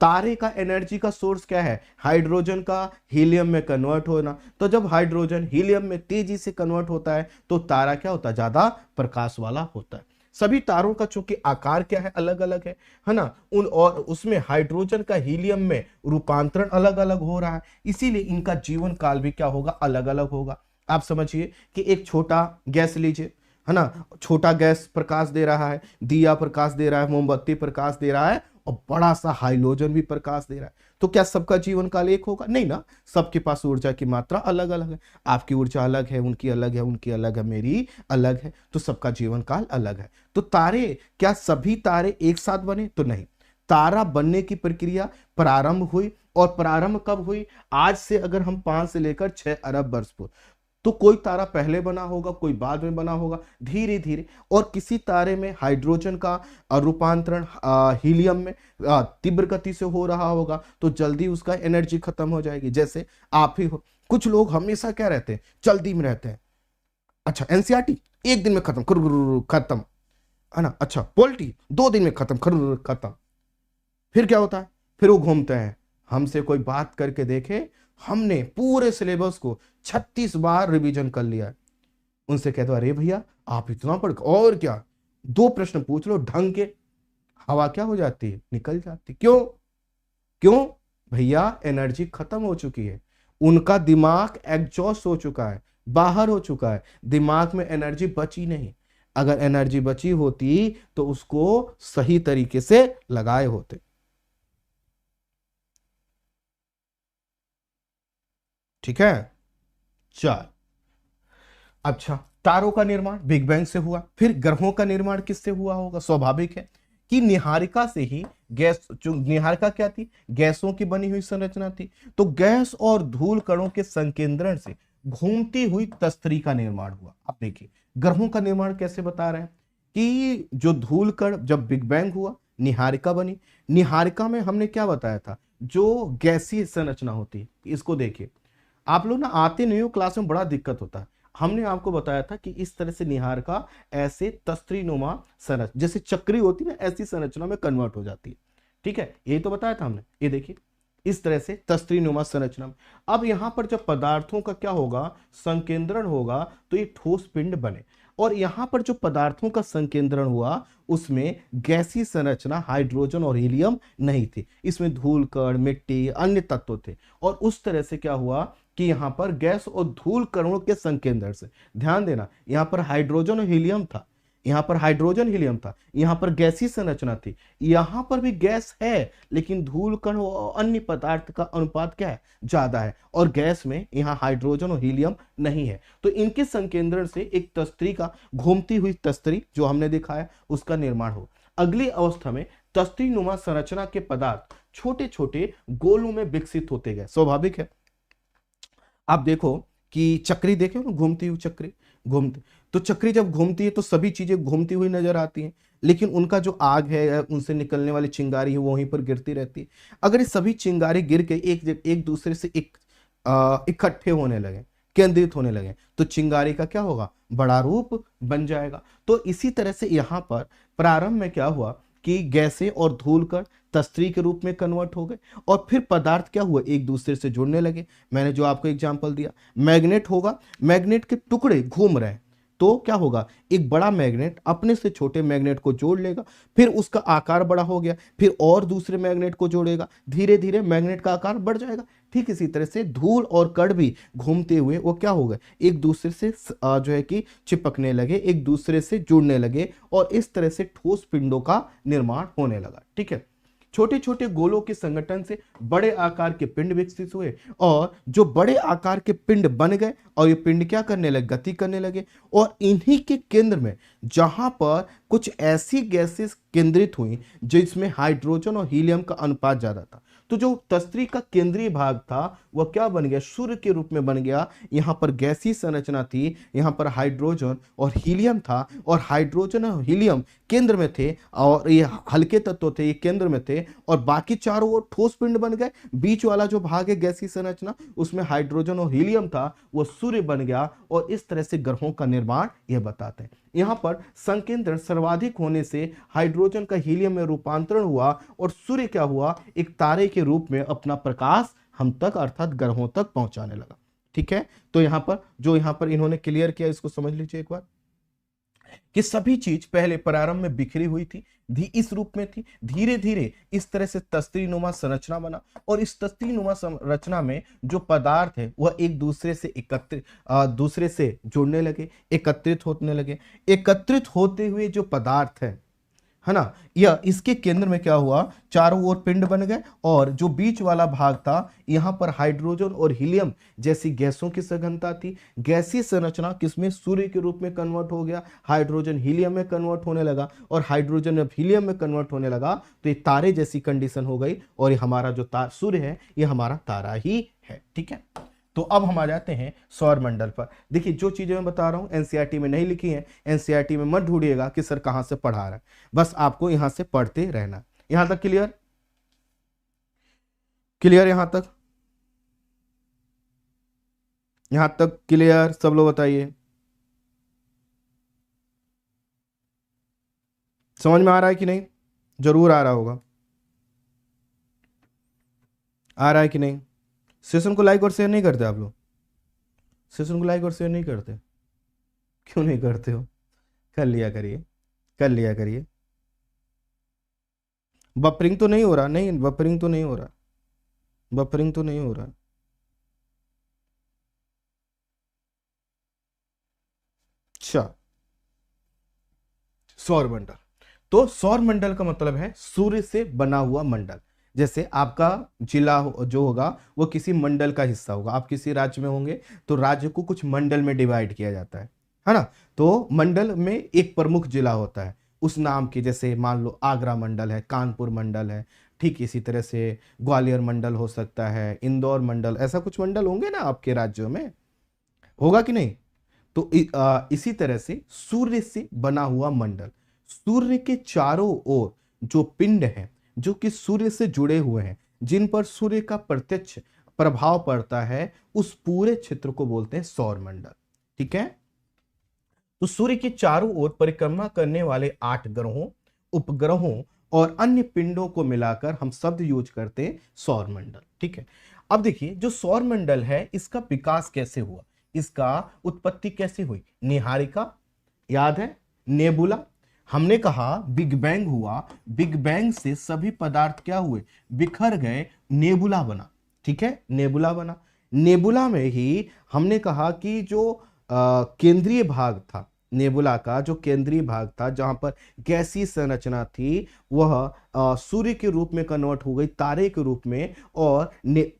तारे का एनर्जी का सोर्स क्या है, हाइड्रोजन का हीलियम में कन्वर्ट होना। तो जब हाइड्रोजन हीलियम में तेजी से कन्वर्ट होता है तो तारा क्या होता है, ज्यादा प्रकाश वाला होता है। सभी तारों का चूंकि आकार क्या है, अलग अलग है ना, और उसमें हाइड्रोजन का हीलियम में रूपांतरण अलग अलग हो रहा है, इसीलिए इनका जीवन काल भी क्या होगा, अलग अलग होगा। आप समझिए कि एक छोटा गैस लीजिए, है ना, छोटा गैस प्रकाश दे रहा है, दिया प्रकाश दे रहा है, मोमबत्ती प्रकाश दे रहा है, और बड़ा सा हाइड्रोजन भी प्रकाश दे रहा है। तो क्या सबका जीवन काल एक होगा, नहीं ना, सबके पास ऊर्जा की मात्रा अलग अलग है। आपकी ऊर्जा अलग है, उनकी अलग है, उनकी अलग है, मेरी अलग है, तो सबका जीवन काल अलग है। तो तारे, क्या सभी तारे एक साथ बने, तो नहीं। तारा बनने की प्रक्रिया प्रारंभ हुई, और प्रारंभ कब हुई, आज से अगर हम 5 से लेकर 6 अरब वर्ष पूर्व, तो कोई तारा पहले बना होगा, कोई बाद में बना होगा, धीरे धीरे। और किसी तारे में हाइड्रोजन का रूपांतरण हीलियम में तीव्र गति से हो रहा होगा, तो जल्दी उसका एनर्जी खत्म हो जाएगी। जैसे आप ही हो, कुछ लोग हमेशा क्या रहते हैं, जल्दी में रहते हैं, अच्छा एनसीईआरटी 1 दिन में खत्म, खत्म, है ना। अच्छा पॉलिटी 2 दिन में खत्म, खत्म। फिर क्या होता है, फिर वो घूमते हैं, हमसे कोई बात करके देखे हमने पूरे सिलेबस को 36 बार रिवीजन कर लिया है, उनसे कहते हो अरे भैया आप इतना पढ़, और क्या 2 प्रश्न पूछ लो ढंग के, हवा क्या हो जाती है, निकल जाती। क्यों, क्यों भैया, एनर्जी खत्म हो चुकी है, उनका दिमाग एग्जॉस्ट हो चुका है, बाहर हो चुका है, दिमाग में एनर्जी बची नहीं। अगर एनर्जी बची होती तो उसको सही तरीके से लगाए होते। ठीक है, चल। अच्छा, तारों का निर्माण बिग बैंग से हुआ, फिर ग्रहों का निर्माण किससे हुआ होगा, स्वाभाविक है कि निहारिका से ही। गैस, जो निहारिका क्या थी, गैसों की बनी हुई संरचना थी, तो गैस और धूल कणों के संकेंद्रण से घूमती हुई तस्तरी का निर्माण हुआ। अब देखिए ग्रहों का निर्माण कैसे बता रहे हैं कि जो धूल कण जब बिग बैंग हुआ निहारिका बनी, निहारिका में हमने क्या बताया था, जो गैसीय संरचना होती है। इसको देखिए, आप लोग ना आते नहीं हो क्लास में, बड़ा दिक्कत होता है। हमने आपको बताया था कि इस तरह से निहारिका ऐसे तस्त्री नुमा संरचना, जैसे चक्री होती है ना, ऐसी संरचना में कन्वर्ट हो जाती है। ठीक है, यही तो बताया था हमने। ये देखिए इस तरह से तस्त्री नुमा संरचना में। अब यहां पर जब पदार्थों का क्या होगा, संकेंद्रण होगा, तो ये ठोस पिंड बने। और यहां पर जो पदार्थों का संकेंद्रण हुआ उसमें गैसीय संरचना हाइड्रोजन और हीलियम नहीं थी, इसमें धूल कण, मिट्टी, अन्य तत्व थे। और उस तरह से क्या हुआ कि यहां पर गैस और धूल कणों के संकेंद्रण से, ध्यान देना यहां पर हाइड्रोजन और हीलियम था, यहां पर हाइड्रोजन हीलियम था, यहां पर गैसीय संरचना थी, यहां पर भी गैस है लेकिन धूल कण और अन्य पदार्थ का अनुपात क्या है, ज्यादा है, और गैस में यहां हाइड्रोजन और हीलियम नहीं है। तो इनके संकेंद्रण से एक तस्तरी का, घूमती हुई तस्तरी जो हमने दिखाया उसका निर्माण हो। अगली अवस्था में तस्तरी नुमा संरचना के पदार्थ छोटे छोटे गोलों में विकसित होते गए, स्वाभाविक है। आप देखो कि चक्री देखे हो ना, घूमती हुई चक्री, घूमती, तो चक्री जब घूमती है तो सभी चीजें घूमती हुई नजर आती हैं, लेकिन उनका जो आग है, उनसे निकलने वाली चिंगारी है, वो वहीं पर गिरती रहती है। अगर ये सभी चिंगारी गिर के एक दूसरे से इकट्ठे होने लगे, केंद्रित होने लगे, तो चिंगारी का क्या होगा, बड़ा रूप बन जाएगा। तो इसी तरह से यहां पर प्रारंभ में क्या हुआ कि गैसें और धूल कण तस्त्री के रूप में कन्वर्ट हो गए, और फिर पदार्थ क्या हुआ, एक दूसरे से जुड़ने लगे। मैंने जो आपको एग्जांपल दिया, मैग्नेट होगा, मैग्नेट के टुकड़े घूम रहे हैं, तो क्या होगा, एक बड़ा मैग्नेट अपने से छोटे मैग्नेट को जोड़ लेगा, फिर उसका आकार बड़ा हो गया, फिर और दूसरे मैग्नेट को जोड़ेगा, धीरे धीरे मैग्नेट का आकार बढ़ जाएगा। ठीक इसी तरह से धूल और कण भी घूमते हुए वो क्या हो गए, एक दूसरे से जो है कि चिपकने लगे, एक दूसरे से जुड़ने लगे, और इस तरह से ठोस पिंडों का निर्माण होने लगा। ठीक है, छोटे छोटे गोलों के संगठन से बड़े आकार के पिंड विकसित हुए, और जो बड़े आकार के पिंड बन गए, और ये पिंड क्या करने लगे, गति करने लगे। और इन्हीं के केंद्र में जहां पर कुछ ऐसी गैसेस केंद्रित हुई जिसमें हाइड्रोजन और हीलियम का अनुपात ज्यादा था, तो जो तस्त्री का केंद्रीय भाग था वह क्या बन गया, सूर्य के रूप में बन गया। यहां पर गैसीय संरचना थी, यहां पर हाइड्रोजन और हीलियम था, और हाइड्रोजन और हीलियम केंद्र में थे, और ये हल्के तत्व थे, ये केंद्र में थे, और बाकी चारों ओर ठोस पिंड बन गए। बीच वाला जो भाग है गैसीय संरचना, उसमें हाइड्रोजन और हीलियम था, वो सूर्य बन गया। और इस तरह से ग्रहों का निर्माण यह बताते हैं। यहां पर संकेंद्रण सर्वाधिक होने से हाइड्रोजन का हीलियम में रूपांतरण हुआ, और सूर्य क्या हुआ, एक तारे के रूप में अपना प्रकाश हम तक अर्थात ग्रहों तक पहुंचाने लगा। ठीक है, तो यहां पर जो यहां पर इन्होंने क्लियर किया, इसको समझ लीजिए एक बार, कि सभी चीज पहले प्रारंभ में बिखरी हुई थी, इस रूप में थी, धीरे धीरे इस तरह से तस्त्री नुमा संरचना बना, और इस तस्त्री नुमा संरचना में जो पदार्थ है वह एक दूसरे से दूसरे से जुड़ने लगे, एकत्रित होने लगे। एकत्रित होते हुए जो पदार्थ है ना, यह इसके केंद्र में क्या हुआ, चारों ओर पिंड बन गए, और जो बीच वाला भाग था यहां पर हाइड्रोजन और हीलियम जैसी गैसों की सघनता थी। गैसीय संरचना किसमें, सूर्य के रूप में कन्वर्ट हो गया, हाइड्रोजन हीलियम में कन्वर्ट होने लगा, और हाइड्रोजन जब हीलियम में कन्वर्ट होने लगा तो ये तारे जैसी कंडीशन हो गई, और ये हमारा जो सूर्य है ये हमारा तारा ही है। ठीक है, तो अब हम आ जाते हैं सौर मंडल पर। देखिए जो चीजें मैं बता रहा हूं एनसीईआरटी में नहीं लिखी है, एनसीईआरटी में मत ढूंढिएगा कि सर कहां से पढ़ा रहा है, बस आपको यहां से पढ़ते रहना। यहां तक क्लियर, क्लियर यहां तक, यहां तक क्लियर, सब लोग बताइए। समझ में आ रहा है कि नहीं? जरूर आ रहा होगा। आ रहा है कि नहीं? सेशन को लाइक और शेयर नहीं करते आप लोग? सेशन को लाइक और शेयर नहीं करते? क्यों नहीं करते हो? कर लिया करिए, कर लिया करिए। बफरिंग तो नहीं हो रहा? नहीं, बफरिंग तो नहीं हो रहा, बफरिंग तो नहीं हो रहा। अच्छा, सौर मंडल। तो सौर मंडल का मतलब है सूर्य से बना हुआ मंडल। जैसे आपका जिला जो होगा वो किसी मंडल का हिस्सा होगा। आप किसी राज्य में होंगे तो राज्य को कुछ मंडल में डिवाइड किया जाता है ना? तो मंडल में एक प्रमुख जिला होता है उस नाम के, जैसे मान लो आगरा मंडल है, कानपुर मंडल है, ठीक इसी तरह से ग्वालियर मंडल हो सकता है, इंदौर मंडल, ऐसा कुछ मंडल होंगे ना आपके राज्यों में, होगा कि नहीं? तो इसी तरह से सूर्य से बना हुआ मंडल, सूर्य के चारों ओर जो पिंड हैं जो कि सूर्य से जुड़े हुए हैं, जिन पर सूर्य का प्रत्यक्ष प्रभाव पड़ता है, उस पूरे क्षेत्र को बोलते हैं सौर मंडल। ठीक है? तो सूर्य के चारों ओर परिक्रमा करने वाले 8 ग्रहों, उपग्रहों और अन्य पिंडों को मिलाकर हम शब्द यूज करते हैं सौर मंडल। ठीक है? अब देखिए, जो सौर मंडल है इसका विकास कैसे हुआ, इसका उत्पत्ति कैसे हुई? निहारिका, याद है? नेबुला। हमने कहा बिग बैंग हुआ, बिग बैंग से सभी पदार्थ क्या हुए? बिखर गए, नेबुला बना। ठीक है? नेबुला बना। नेबुला में ही हमने कहा कि जो केंद्रीय भाग था, नेबुला का जो केंद्रीय भाग था जहां पर गैसीय संरचना थी, वह सूर्य के रूप में कन्वर्ट हो गई तारे के रूप में, और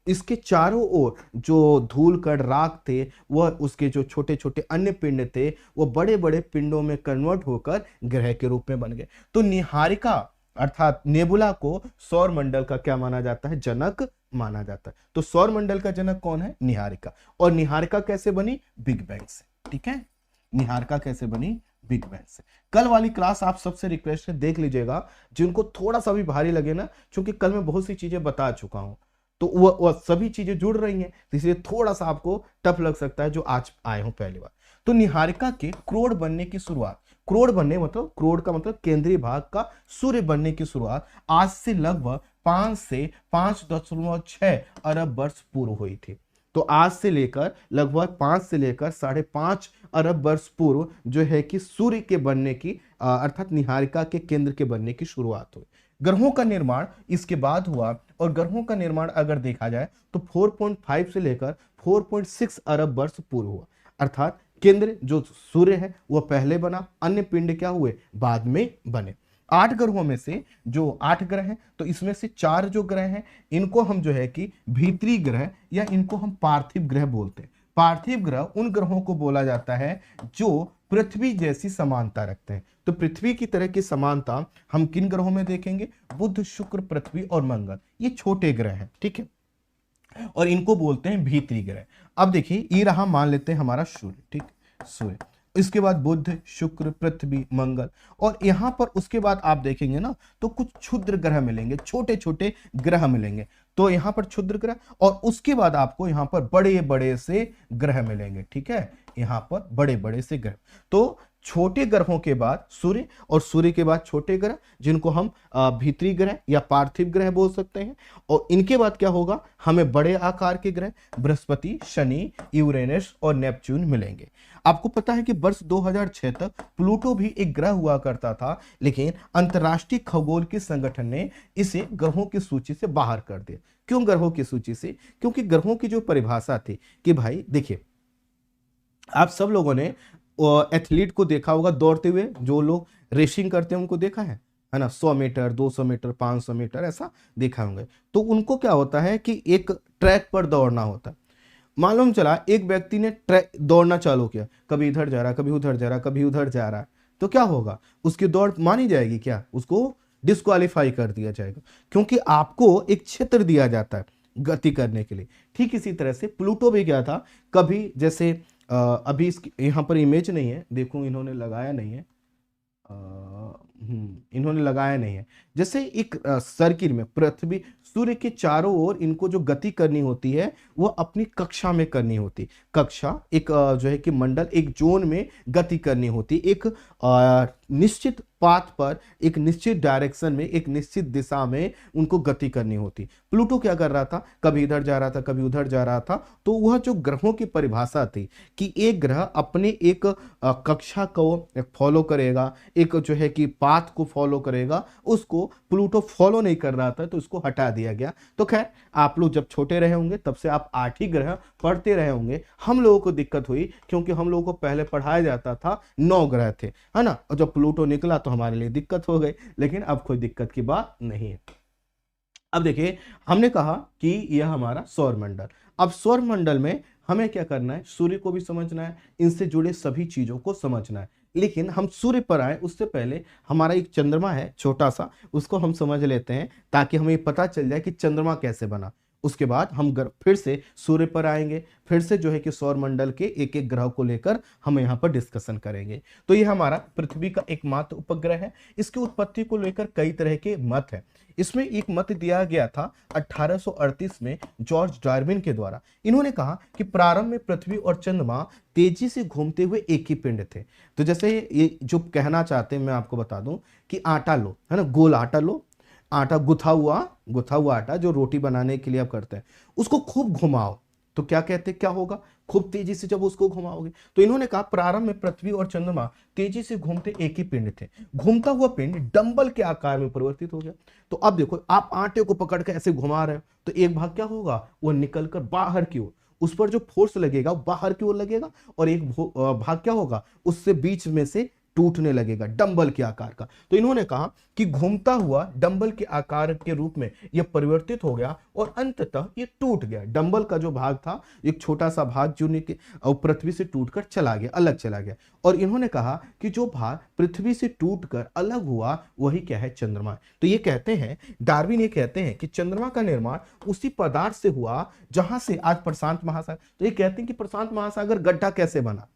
इसके चारों ओर जो धूल कण राख थे, वह उसके जो छोटे छोटे अन्य पिंड थे, वो बड़े बड़े पिंडों में कन्वर्ट होकर ग्रह के रूप में बन गए। तो निहारिका अर्थात नेबुला को सौर मंडल का क्या माना जाता है? जनक माना जाता है। तो सौर मंडल का जनक कौन है? निहारिका। और निहारिका कैसे बनी? बिग बैंग से। ठीक है? निहारिका कैसे बनी? बिग बैंग से। कल वाली क्लास आप सबसे रिक्वेस्ट है देख लीजिएगा, जिनको थोड़ा सा भी भारी लगे ना, क्योंकि कल मैं बहुत सी चीजें बता चुका हूं, तो वह सभी चीजें जुड़ रही हैं, इसलिए थोड़ा सा आपको टफ लग सकता है जो आज आए हो पहली बार। तो निहारिका के क्रोड़ बनने की शुरुआत, क्रोड़ बनने मतलब, क्रोड़ का मतलब केंद्रीय भाग का सूर्य बनने की शुरुआत आज से लगभग 5 से 5.6 अरब वर्ष पूर्व हुई थी। तो आज से लेकर लगभग 5 से लेकर 5.5 अरब वर्ष पूर्व जो है कि सूर्य के बनने की अर्थात निहारिका के केंद्र के बनने की शुरुआत हुई। ग्रहों का निर्माण इसके बाद हुआ, और ग्रहों का निर्माण अगर देखा जाए तो 4.5 से लेकर 4.6 अरब वर्ष पूर्व हुआ। अर्थात केंद्र जो सूर्य है वह पहले बना, अन्य पिंड क्या हुए? बाद में बने। 8 ग्रहों में से जो 8 ग्रह हैं, तो इसमें से 4 जो ग्रह हैं इनको हम जो है कि भीतरी ग्रह या इनको हम पार्थिव ग्रह बोलते हैं। पार्थिव ग्रह उन ग्रहों को बोला जाता है जो पृथ्वी जैसी समानता रखते हैं। तो पृथ्वी की तरह की समानता हम किन ग्रहों में देखेंगे? बुध, शुक्र, पृथ्वी और मंगल, ये छोटे ग्रह हैं। ठीक है? और इनको बोलते हैं भीतरी ग्रह। अब देखिए, ये रहा मान लेते हैं हमारा सूर्य। ठीक, सूर्य, इसके बाद बुध, शुक्र, पृथ्वी, मंगल, और यहां पर उसके बाद आप देखेंगे ना तो कुछ क्षुद्र ग्रह मिलेंगे, छोटे छोटे ग्रह मिलेंगे। तो यहां पर क्षुद्र ग्रह, और उसके बाद आपको यहां पर बड़े बड़े से ग्रह मिलेंगे। ठीक है? यहां पर बड़े बड़े से ग्रह। तो छोटे ग्रहों के बाद सूर्य, और सूर्य के बाद छोटे ग्रह जिनको हम भीतरी ग्रह या पार्थिव ग्रह बोल सकते हैं। और इनके बाद क्या होगा? हमें बड़े आकार के ग्रह बृहस्पति, शनि, यूरेनस और नेपच्यून मिलेंगे। आपको पता है कि वर्ष 2006 तक प्लूटो भी एक ग्रह हुआ करता था, लेकिन अंतरराष्ट्रीय खगोल के संगठन ने इसे ग्रहों की सूची से बाहर कर दिया। क्यों ग्रहों की सूची से? क्योंकि ग्रहों की जो परिभाषा थी कि भाई देखिए, आप सब लोगों ने एथलीट को देखा होगा दौड़ते हुए, जो लोग रेसिंग करते हैं उनको देखा है ना? 100 मीटर, 200 मीटर, 500 मीटर ऐसा देखा होंगे। तो उनको क्या होता है कि एक ट्रैक पर दौड़ना होता है। मालूम चला एक व्यक्ति ने ट्रैक दौड़ना चालू किया, कभी इधर जा रहा, कभी उधर जा रहा, कभी उधर जा रहा है, तो क्या होगा? उसकी दौड़ मानी जाएगी क्या? उसको डिस्क्वालीफाई कर दिया जाएगा, क्योंकि आपको एक क्षेत्र दिया जाता है गति करने के लिए। ठीक इसी तरह से प्लूटो भी क्या था, कभी जैसे अभी यहाँ पर इमेज नहीं है, देखो इन्होंने लगाया नहीं है, इन्होंने लगाया नहीं है। जैसे एक सर्किल में पृथ्वी, सूर्य के चारों ओर इनको जो गति करनी होती है वो अपनी कक्षा में करनी होती। कक्षा एक जो है कि मंडल, एक जोन में गति करनी होती, एक निश्चित पाथ पर एक निश्चित डायरेक्शन में, एक निश्चित दिशा में उनको गति करनी होती। प्लूटो क्या कर रहा था, कभी इधर जा रहा था, कभी उधर जा रहा था। तो वह जो ग्रहों की परिभाषा थी कि एक ग्रह अपने एक कक्षा को फॉलो करेगा, एक जो है कि पाथ को फॉलो करेगा, उसको प्लूटो फॉलो नहीं कर रहा था, तो उसको हटा दिया गया। तो खैर, आप लोग जब छोटे रहे होंगे तब से आप 8 ही ग्रह पढ़ते रहे होंगे। हम लोगों को दिक्कत हुई क्योंकि हम लोगों को पहले पढ़ाया जाता था 9 ग्रह थे, है ना। और जब प्लूटो निकला तो हमारे लिए दिक्कत हो गई, लेकिन अब कोई दिक्कत की बात नहीं है। अब देखिए, हमने कहा कि यह हमारा सौरमंडल। अब सौरमंडल में हमें क्या करना है, सूर्य को भी समझना है, इनसे जुड़े सभी चीजों को समझना है। लेकिन हम सूर्य पर आए उससे पहले हमारा एक चंद्रमा है छोटा सा, उसको हम समझ लेते हैं ताकि हमें पता चल जाए कि चंद्रमा कैसे बना। उसके बाद हम फिर से सूर्य पर आएंगे, फिर से जो है कि सौरमंडल के एक एक ग्रह को लेकर हम यहाँ पर डिस्कशन करेंगे। तो ये हमारा पृथ्वी का एकमात्र उपग्रह है। इसकी उत्पत्ति को लेकर कई तरह के मत हैं। इसमें एक मत दिया गया था 1838 में जॉर्ज डार्विन के द्वारा। इन्होंने कहा कि प्रारंभ में पृथ्वी और चंद्रमा तेजी से घूमते हुए एक ही पिंड थे। तो जैसे ये जो कहना चाहते हैं, मैं आपको बता दूं कि आटा लो, है ना, गोल आटा लो, आटा गुथा हुआ आटा जो रोटी बनाने के लिए आप करते हैं, उसको खूब घुमाओ। तो क्या कहते हैं, क्या होगा, खूब तेजी से जब उसको घुमाओगे। तो इन्होंने कहा प्रारंभ में पृथ्वी और चंद्रमा तेजी से घूमते एक ही पिंड थे। घूमता हुआ पिंड डंबल के आकार में परिवर्तित हो गया। तो अब देखो, आप आटे को पकड़ के ऐसे घुमा रहे हो तो एक भाग क्या होगा, वो निकलकर बाहर की ओर, उस पर जो फोर्स लगेगा बाहर की ओर लगेगा, और एक भाग क्या होगा, उससे बीच में से टूटने लगेगा, डंबल के आकार का। तो इन्होंने कहा कि घूमता हुआ डंबल के आकार के रूप में यह परिवर्तित हो गया और अंततः ये टूट गया। डंबल का जो भाग था, एक छोटा सा भाग जो पृथ्वी से टूटकर चला गया, अलग चला गया। और इन्होंने कहा कि जो भाग पृथ्वी से टूटकर अलग हुआ वही क्या है, चंद्रमा। तो ये कहते हैं, डार्विन ये कहते हैं कि चंद्रमा का निर्माण उसी पदार्थ से हुआ जहां से आज प्रशांत महासागर। तो ये कहते हैं कि प्रशांत महासागर गड्ढा कैसे बना,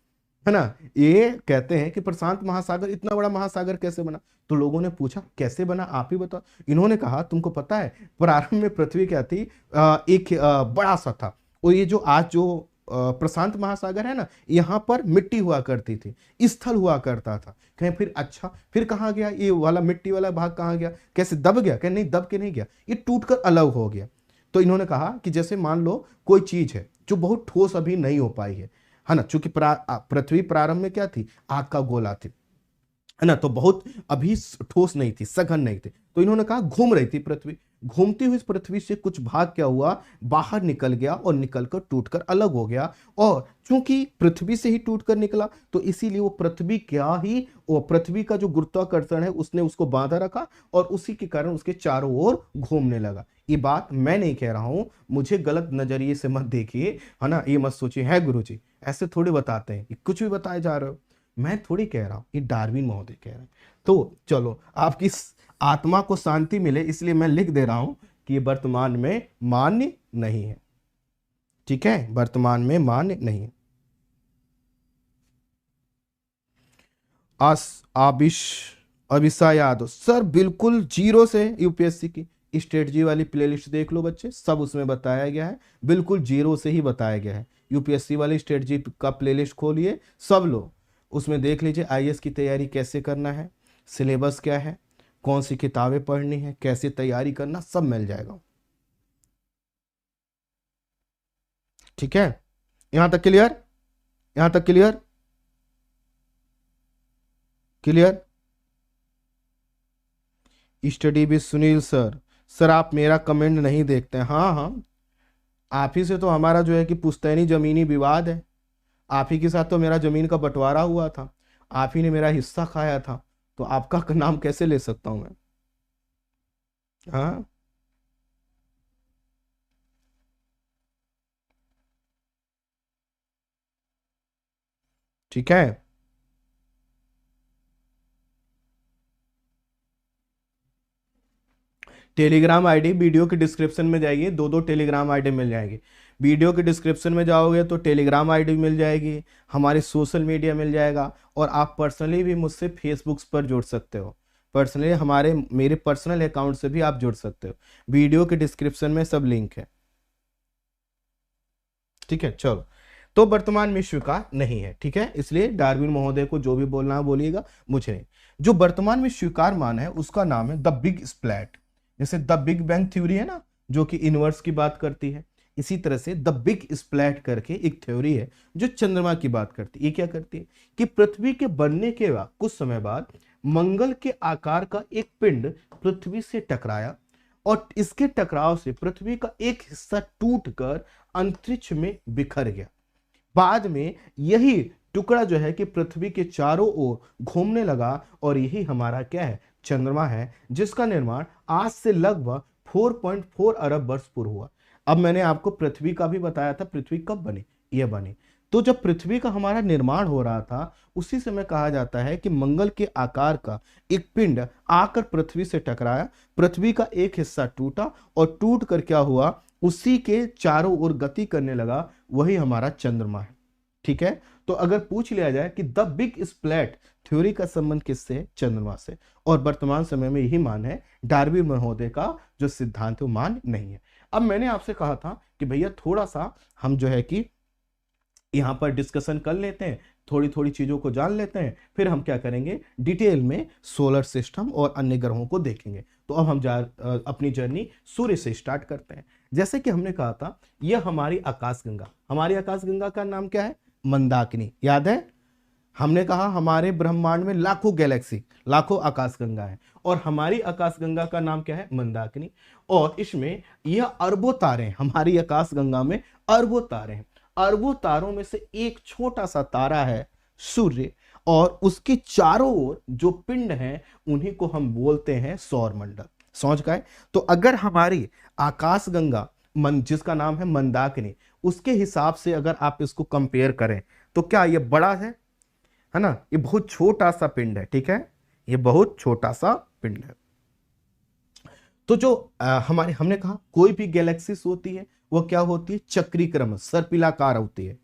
है ना। ये कहते हैं कि प्रशांत महासागर, इतना बड़ा महासागर कैसे बना। तो लोगों ने पूछा कैसे बना, आप ही बताओ। इन्होंने कहा तुमको पता है, प्रारंभ में पृथ्वी क्या थी, एक बड़ा सा था। और ये जो आज जो प्रशांत महासागर है ना, यहाँ पर मिट्टी हुआ करती थी, स्थल हुआ करता था। कहीं फिर अच्छा, फिर कहाँ गया ये वाला मिट्टी वाला भाग, कहाँ गया, कैसे दब गया, कहीं नहीं, दब के नहीं गया, ये टूटकर अलग हो गया। तो इन्होंने कहा कि जैसे मान लो कोई चीज है जो बहुत ठोस अभी नहीं हो पाई है ना। चूंकि पृथ्वी प्रारंभ में क्या थी, आग का गोला थी, है ना, तो बहुत अभी ठोस नहीं थी, सघन नहीं थी। तो इन्होंने कहा घूम रही थी पृथ्वी, घूमती हुई पृथ्वी से कुछ भाग क्या हुआ, बाहर निकल गया और निकलकर टूटकर अलग हो गया। और चूंकि पृथ्वी से ही टूटकर निकला, तो इसीलिए वो पृथ्वी क्या ही, वो पृथ्वी का जो गुरुत्वाकर्षण है उसने उसको बांधा रखा और उसी के कारण उसके चारों ओर घूमने लगा। ये बात मैं नहीं कह रहा हूं, मुझे गलत नजरिए से मत देखिए, है ना। ये मत सोचिए है गुरुजी ऐसे थोड़ी बताते हैं, कुछ भी बताए जा रहे हो, मैं थोड़ी कह रहा हूं, ये डार्विन महोदय कह रहे हैं। तो चलो, आपकी आत्मा को शांति मिले इसलिए मैं लिख दे रहा हूं कि ये वर्तमान में मान्य नहीं है। ठीक है, वर्तमान में मान्य नहीं है। अभिषा यादव सर, बिल्कुल जीरो से यूपीएससी की स्टेट जी वाली प्लेलिस्ट देख लो बच्चे, सब उसमें बताया गया है, बिल्कुल जीरो से ही बताया गया है। यूपीएससी वाली स्टेट जी का प्लेलिस्ट खोलिए, सब लोग उसमें देख लीजिए आईएएस की तैयारी कैसे करना है, सिलेबस क्या है, कौन सी किताबें पढ़नी है, कैसे तैयारी करना, सब मिल जाएगा। ठीक है, यहां तक क्लियर, यहां तक clear, clear. Study with Sunil sir, sir आप मेरा कमेंट नहीं देखते हैं। हाँ हाँ, आप ही से तो हमारा जो है कि पुश्तैनी जमीनी विवाद है, आप ही के साथ तो मेरा जमीन का बंटवारा हुआ था, आप ही ने मेरा हिस्सा खाया था, तो आपका नाम कैसे ले सकता हूं मैं। हाँ, ठीक है। टेलीग्राम आईडी वीडियो के डिस्क्रिप्शन में जाइए, दो दो टेलीग्राम आईडी मिल जाएगी। वीडियो के डिस्क्रिप्शन में जाओगे तो टेलीग्राम आईडी मिल जाएगी, हमारे सोशल मीडिया मिल जाएगा, और आप पर्सनली भी मुझसे फेसबुक पर जुड़ सकते हो। पर्सनली मेरे पर्सनल अकाउंट से भी आप जुड़ सकते हो। वीडियो के डिस्क्रिप्शन में सब लिंक है। ठीक है, चलो। तो वर्तमान में स्वीकार नहीं है, ठीक है। इसलिए डार्विन महोदय को जो भी बोलना है बोलिएगा, मुझे नहीं। जो वर्तमान में स्वीकार मान है उसका नाम है द बिग स्प्लैट। जैसे द बिग बैंग थ्योरी है ना, जो कि यूनिवर्स की बात करती है, इसी तरह से द बिग स्प्लैट करके एक थ्योरी है जो चंद्रमा की बात करती है। ये क्या करती है कि पृथ्वी के बनने के बाद कुछ समय बाद मंगल के आकार का एक पिंड पृथ्वी से टकराया और इसके टकराव से पृथ्वी का एक हिस्सा टूटकर अंतरिक्ष में बिखर गया। बाद में यही टुकड़ा जो है कि पृथ्वी के चारों ओर घूमने लगा और यही हमारा क्या है, चंद्रमा है, जिसका निर्माण आज से लगभग 4.4 अरब वर्ष पूर्व हुआ। अब मैंने आपको पृथ्वी का भी बताया था, पृथ्वी कब बनी, यह बनी। तो जब पृथ्वी का हमारा निर्माण हो रहा था उसी समय कहा जाता है कि मंगल के आकार का एक पिंड आकर पृथ्वी से टकराया, पृथ्वी का एक हिस्सा टूटा और टूट कर क्या हुआ, उसी के चारों ओर गति करने लगा, वही हमारा चंद्रमा है, ठीक है। तो अगर पूछ लिया जाए कि द बिग स्प्लैट थ्योरी का संबंध किससे है, चंद्रमा से, और वर्तमान समय में यही मान है, डार्विन महोदय का जो सिद्धांत है वो मान नहीं है। अब मैंने आपसे कहा था कि भैया थोड़ा सा हम जो है कि यहां पर डिस्कशन कर लेते हैं, थोड़ी थोड़ी चीजों को जान लेते हैं, फिर हम क्या करेंगे, डिटेल में सोलर सिस्टम और अन्य ग्रहों को देखेंगे। तो अब हम अपनी जर्नी सूर्य से स्टार्ट करते हैं। जैसे कि हमने कहा था यह हमारी आकाशगंगा, हमारी आकाशगंगा का नाम क्या है, मंदाकिनी, याद है। हमने कहा हमारे ब्रह्मांड में लाखों गैलेक्सी, लाखों आकाशगंगा है और हमारी आकाशगंगा का नाम क्या है, मंदाकिनी। और इसमें यह अरबों तारे हैं, हमारी आकाशगंगा में अरबों तारे हैं। अरबों तारों में से एक छोटा सा तारा है सूर्य, और उसके चारों ओर जो पिंड हैं उन्हीं को हम बोलते हैं सौरमंडल। समझ गए। तो अगर हमारी आकाशगंगा जिसका नाम है मंदाकिनी, उसके हिसाब से अगर आप इसको कंपेयर करें तो क्या ये बड़ा है ना, ये बहुत छोटा सा पिंड है, ठीक है, ये बहुत छोटा सा पिंड है। तो जो हमने कहा कोई भी गैलेक्सीज होती है वो क्या होती है, चक्री क्रम, सर्पिलाकार होती है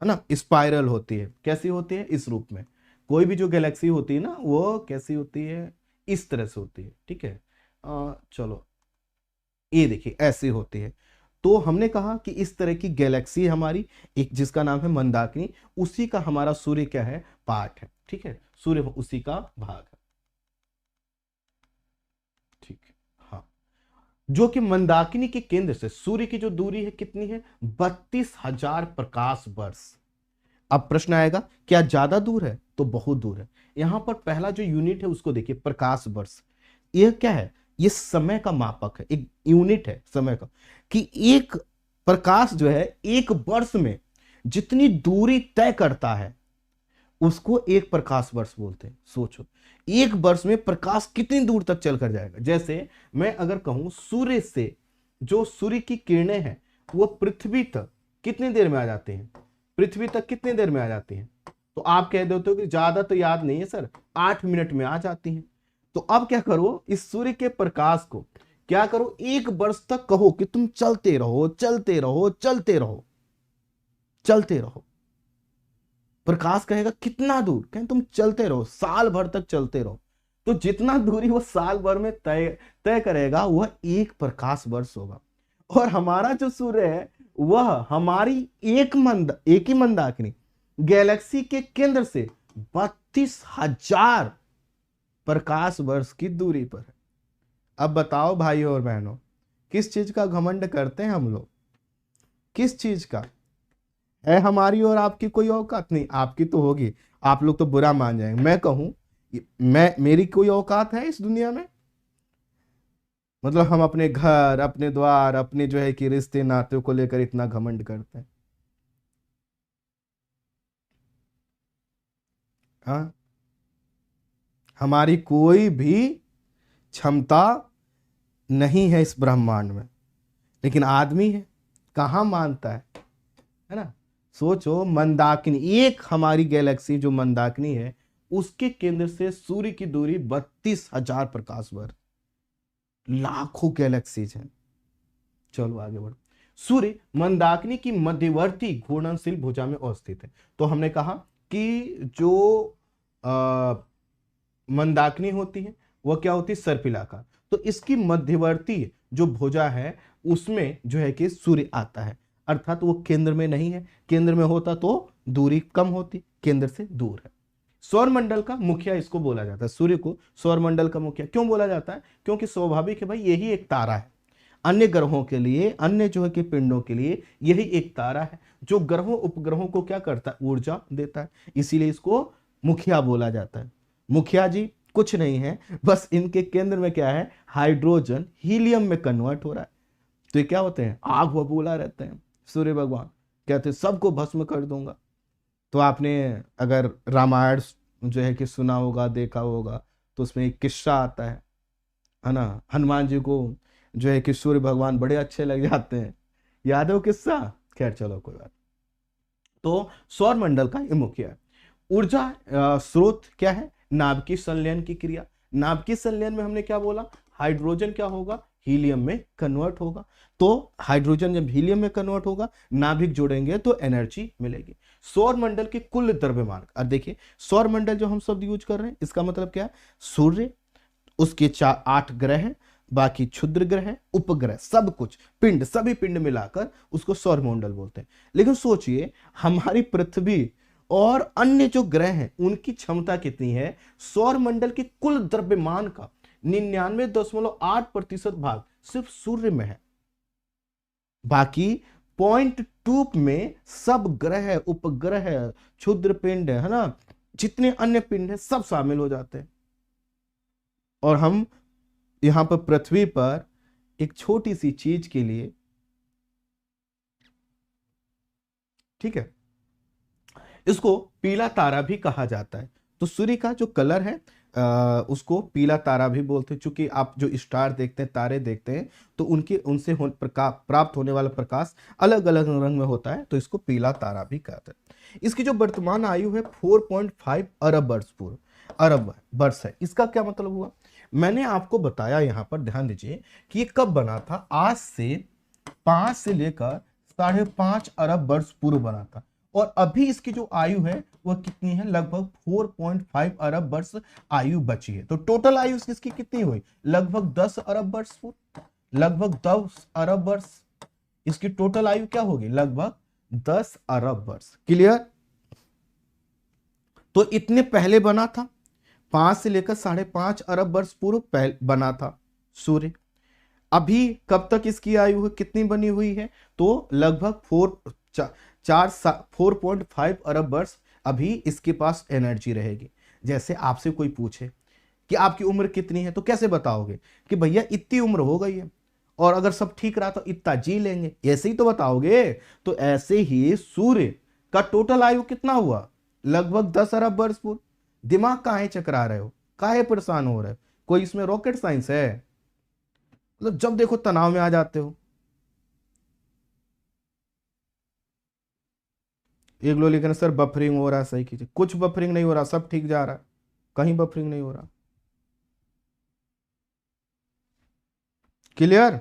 ना, स्पाइरल होती है। कैसी होती है, इस रूप में। कोई भी जो गैलेक्सी होती है ना वो कैसी होती है, इस तरह से होती है, ठीक है। चलो ये देखिए ऐसी होती है। तो हमने कहा कि इस तरह की गैलेक्सी हमारी एक जिसका नाम है मंदाकिनी, उसी का हमारा सूर्य क्या है, पार्ट है, ठीक है, सूर्य उसी का भाग है, ठीक है। हाँ, जो कि मंदाकिनी के केंद्र से सूर्य की जो दूरी है कितनी है, 32,000 प्रकाश वर्ष। अब प्रश्न आएगा क्या ज्यादा दूर है, तो बहुत दूर है। यहां पर पहला जो यूनिट है उसको देखिए, प्रकाश वर्ष। यह क्या है, ये समय का मापक है, एक यूनिट है समय का, कि एक प्रकाश जो है एक वर्ष में जितनी दूरी तय करता है उसको एक प्रकाश वर्ष बोलते हैं। सोचो एक वर्ष में प्रकाश कितनी दूर तक चल कर जाएगा। जैसे मैं अगर कहूं सूर्य से जो सूर्य की किरणें हैं वो पृथ्वी तक कितनी देर में आ जाती हैं, पृथ्वी तक कितनी देर में आ जाती हैं, तो आप कह देते हो कि ज्यादा तो याद नहीं है सर, 8 मिनट में आ जाती हैं। तो अब क्या करो, इस सूर्य के प्रकाश को क्या करो, एक वर्ष तक कहो कि तुम चलते रहो चलते रहो चलते रहो चलते रहो। प्रकाश कहेगा कितना दूर, कहें तुम चलते रहो, साल भर तक चलते रहो। तो जितना दूरी वो साल भर में तय करेगा वह एक प्रकाश वर्ष होगा। और हमारा जो सूर्य है वह हमारी एक ही मंदाकिनी गैलेक्सी के केंद्र से 32,000 प्रकाश वर्ष की दूरी पर है। अब बताओ भाइयों और बहनों, किस चीज का घमंड करते हैं हम लोग, किस चीज का है हमारी और आपकी कोई औकात नहीं। आपकी तो होगी, आप लोग तो बुरा मान जाएंगे। मैं कहूं मेरी कोई औकात है इस दुनिया में, मतलब हम अपने घर अपने द्वार अपने जो है कि रिश्ते नाते को लेकर इतना घमंड करते हैं। हाँ, हमारी कोई भी क्षमता नहीं है इस ब्रह्मांड में, लेकिन आदमी है, कहां मानता है ना। सोचो मंदाकिनी, एक हमारी गैलेक्सी जो मंदाकिनी है उसके केंद्र से सूर्य की दूरी 32,000 प्रकाश वर्ष, लाखों गैलेक्सीज हैं। चलो आगे बढ़ो। सूर्य मंदाकिनी की मध्यवर्ती घूर्णनशील भुजा में अवस्थित है। तो हमने कहा कि जो मंदाकिनी होती है वह क्या होती है, सर्पिलाकार। तो इसकी मध्यवर्ती जो भुजा है उसमें जो है कि सूर्य आता है। अर्थात वो केंद्र में नहीं है, केंद्र में होता तो दूरी कम होती, केंद्र से दूर है। सौर मंडल का मुखिया इसको बोला जाता है, सूर्य को सौर मंडल का मुखिया क्यों बोला जाता है? क्योंकि स्वाभाविक है भाई, यही एक तारा है। अन्य ग्रहों के लिए, अन्य जो है कि पिंडों के लिए यही एक तारा है जो ग्रहों उपग्रहों को क्या करता है? ऊर्जा देता है, इसीलिए इसको मुखिया बोला जाता है। मुखिया जी कुछ नहीं है, बस इनके केंद्र में क्या है? हाइड्रोजन हीलियम में कन्वर्ट हो रहा है। तो ये क्या होते हैं? आग बबूला रहते हैं। सूर्य भगवान कहते हैं सबको भस्म कर दूंगा। तो आपने अगर रामायण जो है कि सुना होगा, देखा होगा, तो उसमें एक किस्सा आता है ना? हनुमान जी को जो है कि सूर्य भगवान बड़े अच्छे लग जाते हैं। याद है वो किस्सा? खैर चलो कोई बात। तो सौर मंडल का ये मुख्य है। ऊर्जा स्रोत क्या है? नाभिकीय संलयन की क्रिया। नाभिकीय संलयन में हमने क्या बोला? हाइड्रोजन क्या होगा? हीलियम में कन्वर्ट होगा। तो हाइड्रोजन जब हीलियम में कन्वर्ट होगा, नाभिक जोड़ेंगे तो एनर्जी मिलेगी। सौर मंडल के कुल द्रव्यमान, अब देखिए सौर मंडल जो हम शब्द यूज कर रहे हैं, इसका मतलब क्या है? सूर्य, उसके 8 ग्रह हैं, बाकी क्षुद्र ग्रह, उपग्रह, सब कुछ पिंड, सभी पिंड मिलाकर उसको सौर मंडल बोलते हैं। लेकिन सोचिए हमारी पृथ्वी और अन्य जो ग्रह हैं उनकी क्षमता कितनी है? सौर मंडल के कुल द्रव्यमान का 99.8% भाग सिर्फ सूर्य में है। बाकी 0.2 में सब ग्रह, उपग्रह, क्षुद्र पिंड है ना, जितने अन्य पिंड है सब शामिल हो जाते हैं। और हम यहां पर पृथ्वी पर एक छोटी सी चीज के लिए, ठीक है, इसको पीला तारा भी कहा जाता है। तो सूर्य का जो कलर है उसको पीला तारा भी बोलते हैं। चूंकि आप जो स्टार देखते हैं, तारे देखते हैं, तो उनके उनसे प्राप्त होने वाला प्रकाश अलग अलग रंग में होता है, तो इसको पीला तारा भी कहते हैं। इसकी जो वर्तमान आयु है 4.5 अरब वर्ष पूर्व, अरब वर्ष है। इसका क्या मतलब हुआ? मैंने आपको बताया, यहां पर ध्यान दीजिए कि ये कब बना था। आज से 5 से लेकर 5.5 अरब वर्ष पूर्व बना था। और अभी इसकी जो आयु है वह कितनी है? लगभग 4.5 अरब वर्ष आयु बची है। तो टोटल आयु इसकी कितनी हुई? लगभग 10 अरब वर्ष पूर्व, लगभग 10 अरब वर्ष। इसकी टोटल आयु क्या होगी? लगभग 10 अरब वर्ष। क्लियर? तो इतने पहले बना था, 5 से लेकर 5.5 अरब वर्ष पूर्व बना था सूर्य। अभी कब तक इसकी आयु है, कितनी बनी हुई है? तो लगभग 4.5 अरब वर्ष अभी इसके पास एनर्जी रहेगी। जैसे आपसे कोई पूछे कि आपकी उम्र कितनी है, तो कैसे बताओगे कि भैया इतनी उम्र हो गई है, और अगर सब ठीक रहा तो इतना जी लेंगे, ऐसे ही तो बताओगे। तो ऐसे ही सूर्य का टोटल आयु कितना हुआ? लगभग 10 अरब वर्ष पूर्व। दिमाग काहे चकरा रहे हो, काहे परेशान हो रहे हो? कोई इसमें रॉकेट साइंस है? मतलब जब देखो तनाव में आ जाते हो। एक लोग लिख रहे सर बफरिंग हो रहा है, सही कीजिए। कुछ बफरिंग नहीं हो रहा, सब ठीक जा रहा है, कहीं बफरिंग नहीं हो रहा। क्लियर?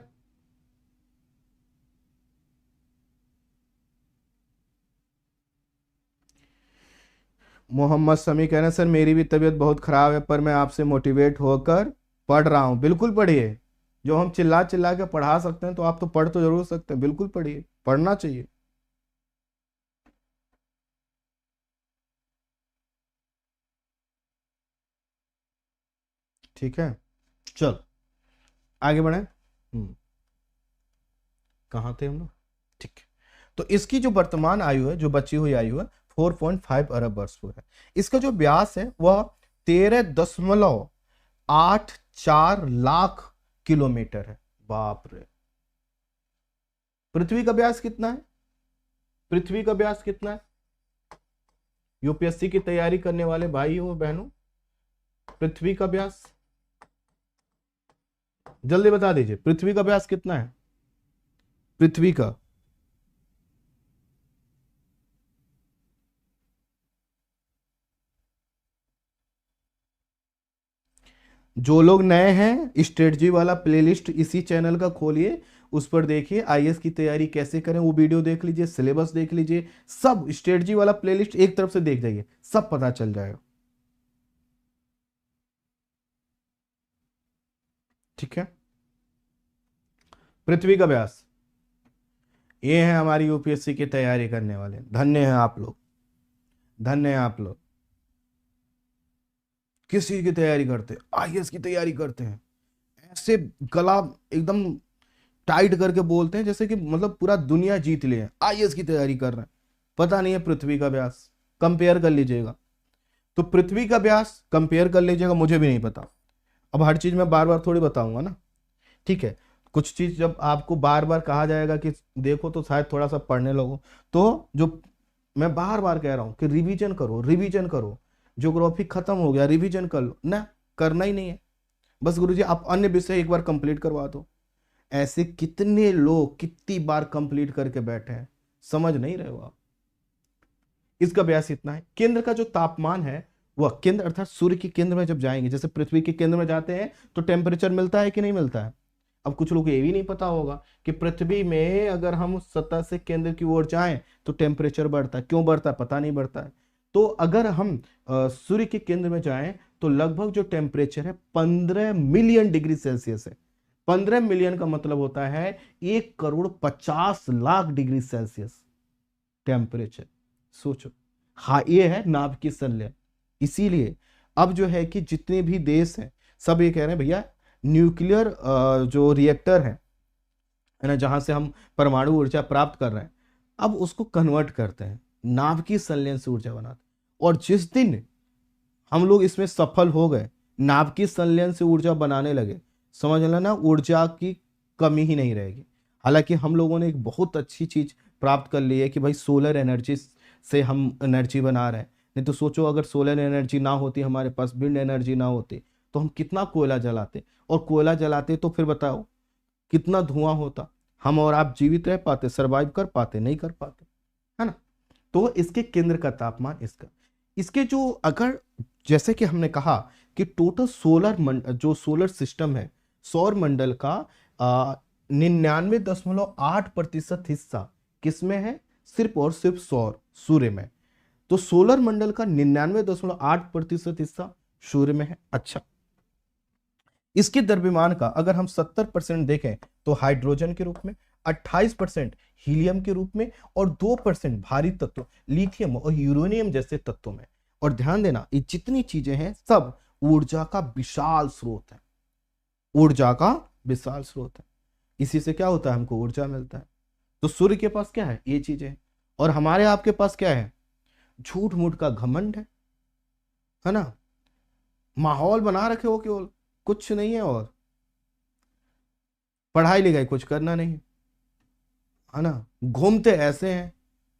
मोहम्मद समी कह रहे हैं सर मेरी भी तबीयत बहुत खराब है, पर मैं आपसे मोटिवेट होकर पढ़ रहा हूँ। बिल्कुल पढ़िए, जो हम चिल्ला चिल्ला के पढ़ा सकते हैं तो आप तो पढ़ तो जरूर सकते हैं। बिल्कुल पढ़िए, पढ़ना चाहिए। ठीक है, चल आगे बढ़े। कहाँ थे हम लोग? ठीक है, तो इसकी जो वर्तमान आयु है, जो बची हुई आयु है, 4.5 अरब वर्ष है। इसका जो व्यास है वह 13.84 लाख किलोमीटर है। बाप रे! पृथ्वी का व्यास कितना है? पृथ्वी का व्यास कितना है? यूपीएससी की तैयारी करने वाले भाई हो बहनों, पृथ्वी का व्यास जल्दी बता दीजिए, पृथ्वी का व्यास कितना है? पृथ्वी का। जो लोग नए हैं, स्ट्रेटजी वाला प्लेलिस्ट इसी चैनल का खोलिए, उस पर देखिए आईएएस की तैयारी कैसे करें, वो वीडियो देख लीजिए, सिलेबस देख लीजिए, सब स्ट्रेटजी वाला प्लेलिस्ट एक तरफ से देख जाइए, सब पता चल जाएगा। ठीक है, पृथ्वी का व्यास ये है हमारी यूपीएससी की तैयारी करने वाले, धन्य है आप लोग, धन्य है आप लोग। किस चीज की तैयारी करते हैं? आईएएस की तैयारी करते हैं। ऐसे गला एकदम टाइट करके बोलते हैं जैसे कि मतलब पूरा दुनिया जीत लिए, आईएएस की तैयारी कर रहे हैं। पता नहीं है पृथ्वी का व्यास, कंपेयर कर लीजिएगा। तो पृथ्वी का व्यास कंपेयर कर लीजिएगा, मुझे भी नहीं पता। अब हर चीज मैं बार बार थोड़ी बताऊंगा ना, ठीक है। कुछ चीज जब आपको बार बार कहा जाएगा कि देखो तो शायद थोड़ा सा पढ़ने लगो। तो जो मैं बार बार कह रहा हूं कि रिवीजन करो, रिवीजन करो। ज्योग्राफी खत्म हो गया, रिवीजन कर लो ना, करना ही नहीं है। बस गुरुजी आप अन्य विषय एक बार कंप्लीट करवा दो। ऐसे कितने लोग कितनी बार कंप्लीट करके बैठे हैं, समझ नहीं रहे हो आप। इसका व्यास इतना है। केंद्र का जो तापमान है वह केंद्र अर्थात सूर्य के केंद्र में जब जाएंगे, जैसे पृथ्वी के केंद्र में जाते हैं तो टेम्परेचर मिलता है कि नहीं मिलता है। अब कुछ लोग ये भी नहीं पता होगा कि पृथ्वी में अगर हम सतह से केंद्र की ओर जाएं तो टेम्परेचर बढ़ता है। क्यों बढ़ता है पता नहीं बढ़ता है। तो अगर हम सूर्य के केंद्र में जाएं तो लगभग जो टेम्परेचर है 15 मिलियन डिग्री सेल्सियस है। 15 मिलियन का मतलब होता है 1,50,00,000 डिग्री सेल्सियस टेम्परेचर। सोचो, हाँ ये है नाभ की संलयन। इसीलिए अब जो है कि जितने भी देश हैं सब ये कह रहे हैं भैया न्यूक्लियर जो रिएक्टर है ना, जहां से हम परमाणु ऊर्जा प्राप्त कर रहे हैं, अब उसको कन्वर्ट करते हैं, नाभ की संलयन से ऊर्जा बनाते हैं। और जिस दिन हम लोग इसमें सफल हो गए, नाभ की संलयन से ऊर्जा बनाने लगे, समझ लेना ऊर्जा की कमी ही नहीं रहेगी। हालांकि हम लोगों ने एक बहुत अच्छी चीज प्राप्त कर ली है कि भाई सोलर एनर्जी से हम एनर्जी बना रहे हैं। नहीं तो सोचो अगर सोलर एनर्जी ना होती, हमारे पास विंड एनर्जी ना होती, तो हम कितना कोयला जलाते, और कोयला जलाते तो फिर बताओ कितना धुआं होता। हम और आप जीवित रह पाते, सरवाइव कर पाते? नहीं कर पाते, है ना। तो इसके केंद्र का तापमान इसका, इसके जो अगर जैसे कि हमने कहा कि टोटल जो सोलर सिस्टम है, सौर मंडल का 99.8% हिस्सा किसमें है? सिर्फ और सिर्फ सूर्य में। तो सोलर मंडल का 99.8% हिस्सा सूर्य में है। अच्छा, इसके द्रव्यमान का अगर हम 70% देखें तो हाइड्रोजन के रूप में, 28% हीलियम के रूप में, और 2% भारी तत्व लिथियम और यूरेनियम जैसे तत्वों में। और ध्यान देना ये जितनी चीजें हैं सब ऊर्जा का विशाल स्रोत है, ऊर्जा का विशाल स्रोत है। इसी से क्या होता है, हमको ऊर्जा मिलता है। तो सूर्य के पास क्या है? ये चीजें। और हमारे आपके पास क्या है? झूठ मूठ का घमंड है ना, माहौल बना रखे हो केवल, कुछ नहीं है। और पढ़ाई लिखाई कुछ करना नहीं है ना, घूमते ऐसे हैं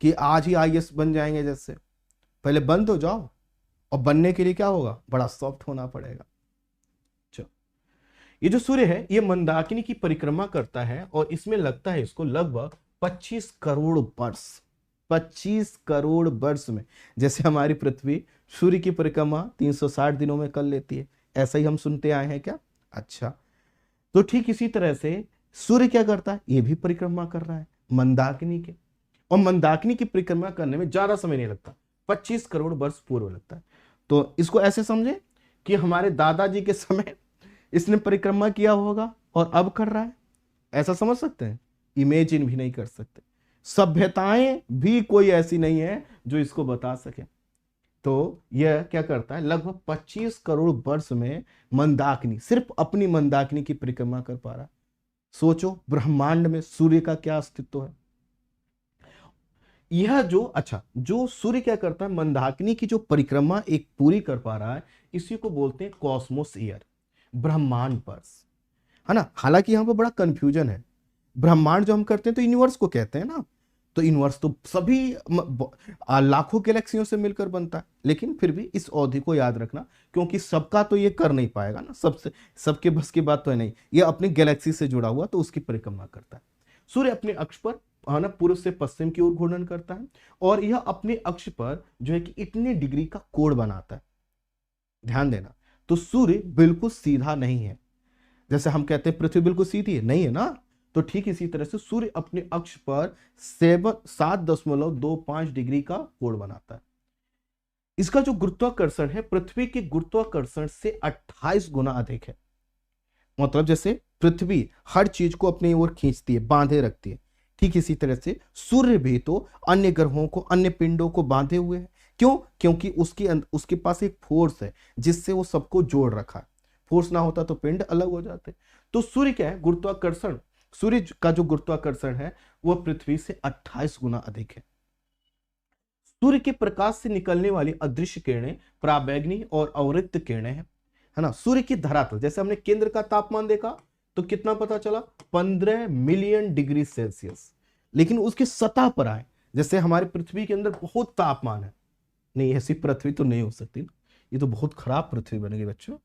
कि आज ही आईएएस बन जाएंगे। जैसे पहले बन तो जाओ, और बनने के लिए क्या होगा, बड़ा सॉफ्ट होना पड़ेगा। चलो, ये जो सूर्य है ये मंदाकिनी की परिक्रमा करता है, और इसमें लगता है इसको लगभग 25 करोड़ वर्ष। 25 करोड़ वर्ष में, जैसे हमारी पृथ्वी सूर्य की परिक्रमा 360 दिनों में कर लेती है, ऐसा ही हम सुनते आए हैं क्या? अच्छा, तो ठीक इसी तरह से सूर्य क्या करता है, ये भी परिक्रमा कर रहा है मंदाकिनी के। और मंदाकिनी की परिक्रमा करने में ज्यादा समय नहीं लगता, 25 करोड़ वर्ष पूर्व लगता है। तो इसको ऐसे समझे कि हमारे दादाजी के समय इसने परिक्रमा किया होगा और अब कर रहा है, ऐसा समझ सकते हैं? इमेजिन भी नहीं कर सकते। सभ्यताएं भी कोई ऐसी नहीं है जो इसको बता सके। तो यह क्या करता है, लगभग 25 करोड़ वर्ष में मंदाकिनी, सिर्फ अपनी मंदाकिनी की परिक्रमा कर पा रहा है। सोचो ब्रह्मांड में सूर्य का क्या अस्तित्व है। यह जो सूर्य क्या करता है, मंदाकिनी की जो परिक्रमा एक पूरी कर पा रहा है, इसी को बोलते हैं कॉस्मोस ईयर, ब्रह्मांड वर्ष, है ना। हालांकि यहां पर बड़ा कंफ्यूजन है। ब्रह्मांड जो हम करते हैं तो यूनिवर्स को कहते हैं ना, तो यूनिवर्स तो सभी लाखों गैलेक्सियों से मिलकर बनता है। लेकिन फिर भी इस अवधि को याद रखना, क्योंकि सबका तो ये कर नहीं पाएगा ना, सबके बस की बात तो है नहीं। ये अपनी गैलेक्सी से जुड़ा हुआ, तो उसकी परिक्रमा करता है। सूर्य अपने अक्ष पर ना पूर्व से पश्चिम की ओर घूर्णन करता है, और यह अपने अक्ष पर जो है कि इतनी डिग्री का कोण बनाता है। ध्यान देना, तो सूर्य बिल्कुल सीधा नहीं है, जैसे हम कहते हैं पृथ्वी बिल्कुल सीधी है, नहीं है ना। तो ठीक इसी तरह से सूर्य अपने अक्ष पर 7.25 डिग्री का कोण बनाता है। इसका जो गुरुत्वाकर्षण है पृथ्वी के गुरुत्वाकर्षण से 28 गुना अधिक है। मतलब जैसे पृथ्वी हर चीज को अपनी ओर खींचती है, बांधे रखती है, ठीक इसी तरह से सूर्य भी तो अन्य ग्रहों को, अन्य पिंडों को बांधे हुए है। क्यों? क्योंकि उसके पास एक फोर्स है जिससे वो सबको जोड़ रखा है। फोर्स ना होता तो पिंड अलग हो जाते। तो सूर्य क्या है? गुरुत्वाकर्षण। सूर्य का जो गुरुत्वाकर्षण है वह पृथ्वी से 28 गुना अधिक है। सूर्य के प्रकाश से निकलने वाली अदृश्य किरणें पराबैंगनी और अवृत्त किरणें हैं, है ना। सूर्य की धरातल, जैसे हमने केंद्र का तापमान देखा तो कितना पता चला? 15 मिलियन डिग्री सेल्सियस। लेकिन उसकी सतह पर आए, जैसे हमारी पृथ्वी के अंदर बहुत तापमान है, नहीं ऐसी पृथ्वी तो नहीं हो सकती ना, ये तो बहुत खराब पृथ्वी बनेगी बच्चों।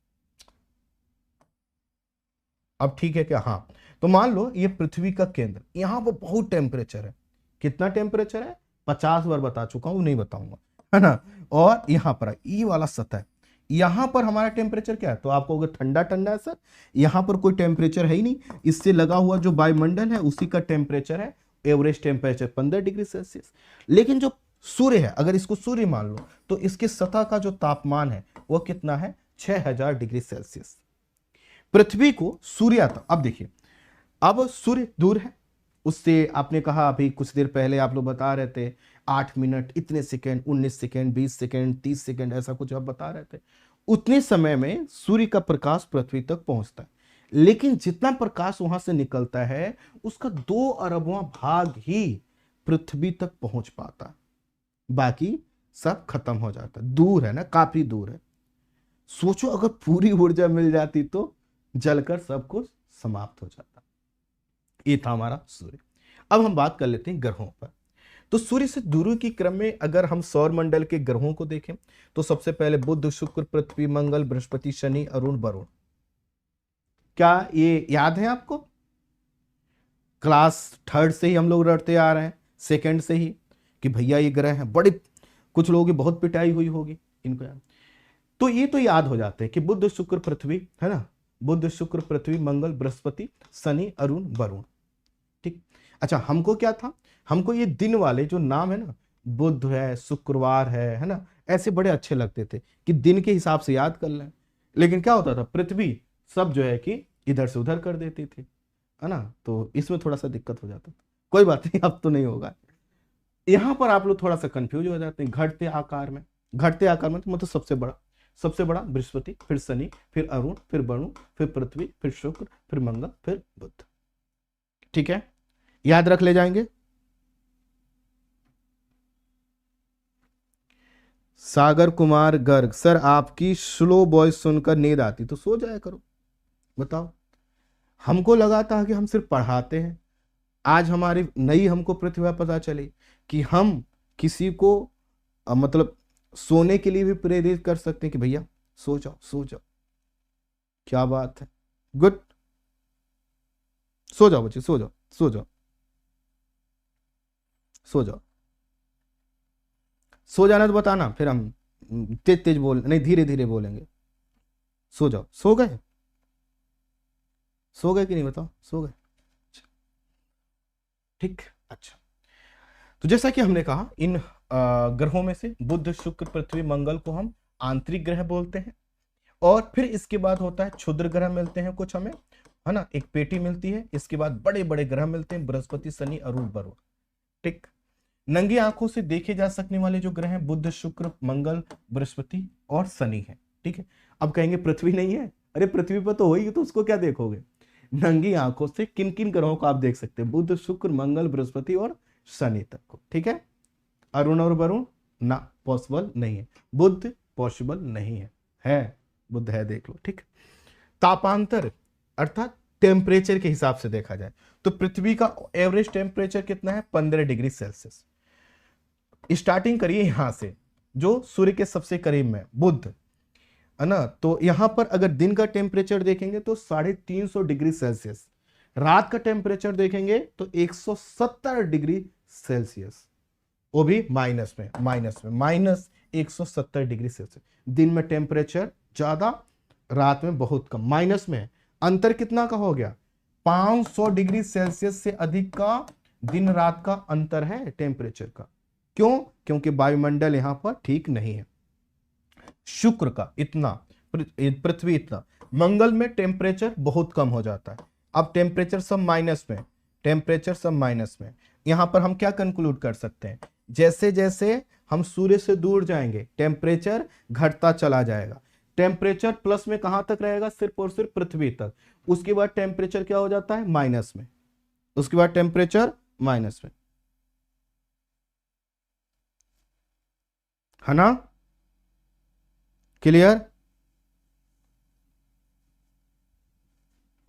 अब ठीक है क्या? हाँ, तो मान लो ये पृथ्वी का केंद्र, यहां पर बहुत टेम्परेचर है। कितना टेम्परेचर है? 50 बार बता चुका हूं, नहीं बताऊंगा, है ना। और यहां पर ये वाला सतह, यहां पर हमारा टेम्परेचर क्या है? तो आपको अगर ठंडा ठंडा है सर, यहां पर कोई टेम्परेचर है ही नहीं। इससे लगा हुआ जो वायुमंडल है उसी का टेम्परेचर है, एवरेज टेम्परेचर 15 डिग्री सेल्सियस। लेकिन जो सूर्य है, अगर इसको सूर्य मान लो, तो इसके सतह का जो तापमान है वो कितना है? 6000 डिग्री सेल्सियस। पृथ्वी को सूर्य तक, अब देखिए, अब सूर्य दूर है उससे, आपने कहा अभी कुछ देर पहले आप लोग बता रहे थे 8 मिनट इतने सेकेंड, 19 सेकेंड, 20 सेकेंड, 30 सेकेंड, ऐसा कुछ आप बता रहे थे। उतने समय में सूर्य का प्रकाश पृथ्वी तक पहुंचता है। लेकिन जितना प्रकाश वहां से निकलता है उसका 2 अरबवां भाग ही पृथ्वी तक पहुंच पाता है, बाकी सब खत्म हो जाता है। दूर है ना, काफी दूर है। सोचो अगर पूरी ऊर्जा मिल जाती तो जलकर सब कुछ समाप्त हो जाता। ये था हमारा सूर्य। अब हम बात कर लेते हैं ग्रहों पर। तो सूर्य से दूरी के क्रम में अगर हम सौर मंडल के ग्रहों को देखें तो सबसे पहले बुध, शुक्र, पृथ्वी, मंगल, बृहस्पति, शनि, अरुण, वरुण। क्या ये याद है आपको? क्लास 3rd से ही हम लोग रटते आ रहे हैं, 2nd से ही, कि भैया ये ग्रह हैं। बड़ी कुछ लोगों की बहुत पिटाई हुई होगी इनको याद, तो ये तो याद हो जाते हैं कि बुध, शुक्र, पृथ्वी, है ना। बुध, शुक्र, पृथ्वी, मंगल, बृहस्पति, शनि, अरुण, वरुण। ठीक। अच्छा, हमको क्या था? हमको ये दिन वाले जो नाम है ना, बुध है, शुक्रवार है ना, ऐसे बड़े अच्छे लगते थे कि दिन के हिसाब से याद कर लें। लेकिन क्या होता था? पृथ्वी सब जो है कि इधर से उधर कर देती थी, है ना, तो इसमें थोड़ा सा दिक्कत हो जाता था। कोई बात नहीं, अब तो नहीं होगा। यहां पर आप लोग थोड़ा सा कंफ्यूज हो जाते हैं। घटते आकार में, घटते आकार में तो मतलब सबसे बड़ा बृहस्पति, फिर शनि, फिर अरुण, फिर वरुण, फिर पृथ्वी, फिर शुक्र, फिर मंगल, फिर बुध। ठीक है, याद रख ले जाएंगे। सागर कुमार गर्ग, सर आपकी स्लो वॉइस सुनकर नींद आती, तो सो जाया करो। बताओ, हमको लगा था कि हम सिर्फ पढ़ाते हैं, आज हमारी नई हमको प्रतिभा पता चली कि हम किसी को मतलब सोने के लिए भी प्रेरित कर सकते हैं कि भैया सो जाओ, सो जाओ। क्या बात है, गुड। सो जाओ बच्चे, सो जाओ, सो जाओ, सो जाओ। सो जाना तो बताना, फिर हम तेज तेज बोल, नहीं धीरे धीरे बोलेंगे। सो जाओ। सो गए? सो गए कि नहीं बताओ? सो गए? ठीक, अच्छा। तो जैसा कि हमने कहा, इन ग्रहों में से बुध, शुक्र, पृथ्वी, मंगल को हम आंतरिक ग्रह बोलते हैं। और फिर इसके बाद होता है क्षुद्र ग्रह मिलते हैं कुछ हमें, है ना, एक पेटी मिलती है। इसके बाद बड़े बड़े ग्रह मिलते हैं, बृहस्पति, शनि, अरुण, वरुण। ठीक। नंगी आंखों से देखे जा सकने वाले जो ग्रह हैं बुध, शुक्र, मंगल, बृहस्पति और शनि है। ठीक है। अब कहेंगे पृथ्वी नहीं है, अरे पृथ्वी पर तो होगी, तो उसको क्या देखोगे? नंगी आंखों से किन किन ग्रहों को आप देख सकते हैं? बुध, शुक्र, मंगल, बृहस्पति और शनि तक को। ठीक है। अरुण और वरुण ना, पॉसिबल नहीं है। बुध पॉसिबल नहीं है बुध है, देख लो। ठीक। तापांतर अर्थात टेम्परेचर के हिसाब से देखा जाए तो पृथ्वी का एवरेज टेम्परेचर कितना है? 15 डिग्री सेल्सियस। स्टार्टिंग करिए यहां से, जो सूर्य के सबसे करीब में बुध, है ना, तो यहां पर अगर दिन का टेम्परेचर देखेंगे तो 350 डिग्री सेल्सियस, रात का टेम्परेचर देखेंगे तो 170 डिग्री सेल्सियस, वो भी माइनस में माइनस 170 डिग्री सेल्सियस। दिन में टेम्परेचर ज्यादा, रात में बहुत कम, माइनस में। अंतर कितना का हो गया? 500 डिग्री सेल्सियस से अधिक का दिन रात का अंतर है टेम्परेचर का। क्यों? क्योंकि वायुमंडल यहां पर ठीक नहीं है। शुक्र का इतना, पृथ्वी इतना। मंगल में टेम्परेचर बहुत कम हो जाता है। अब टेम्परेचर सब माइनस में, टेम्परेचर सब माइनस में। यहां पर हम क्या कंक्लूड कर सकते हैं, जैसे जैसे हम सूर्य से दूर जाएंगे टेम्परेचर घटता चला जाएगा। टेम्परेचर प्लस में कहां तक रहेगा, सिर्फ और सिर्फ पृथ्वी तक। उसके बाद टेम्परेचर क्या हो जाता है, माइनस में। उसके बाद टेम्परेचर माइनस में, है ना? क्लियर?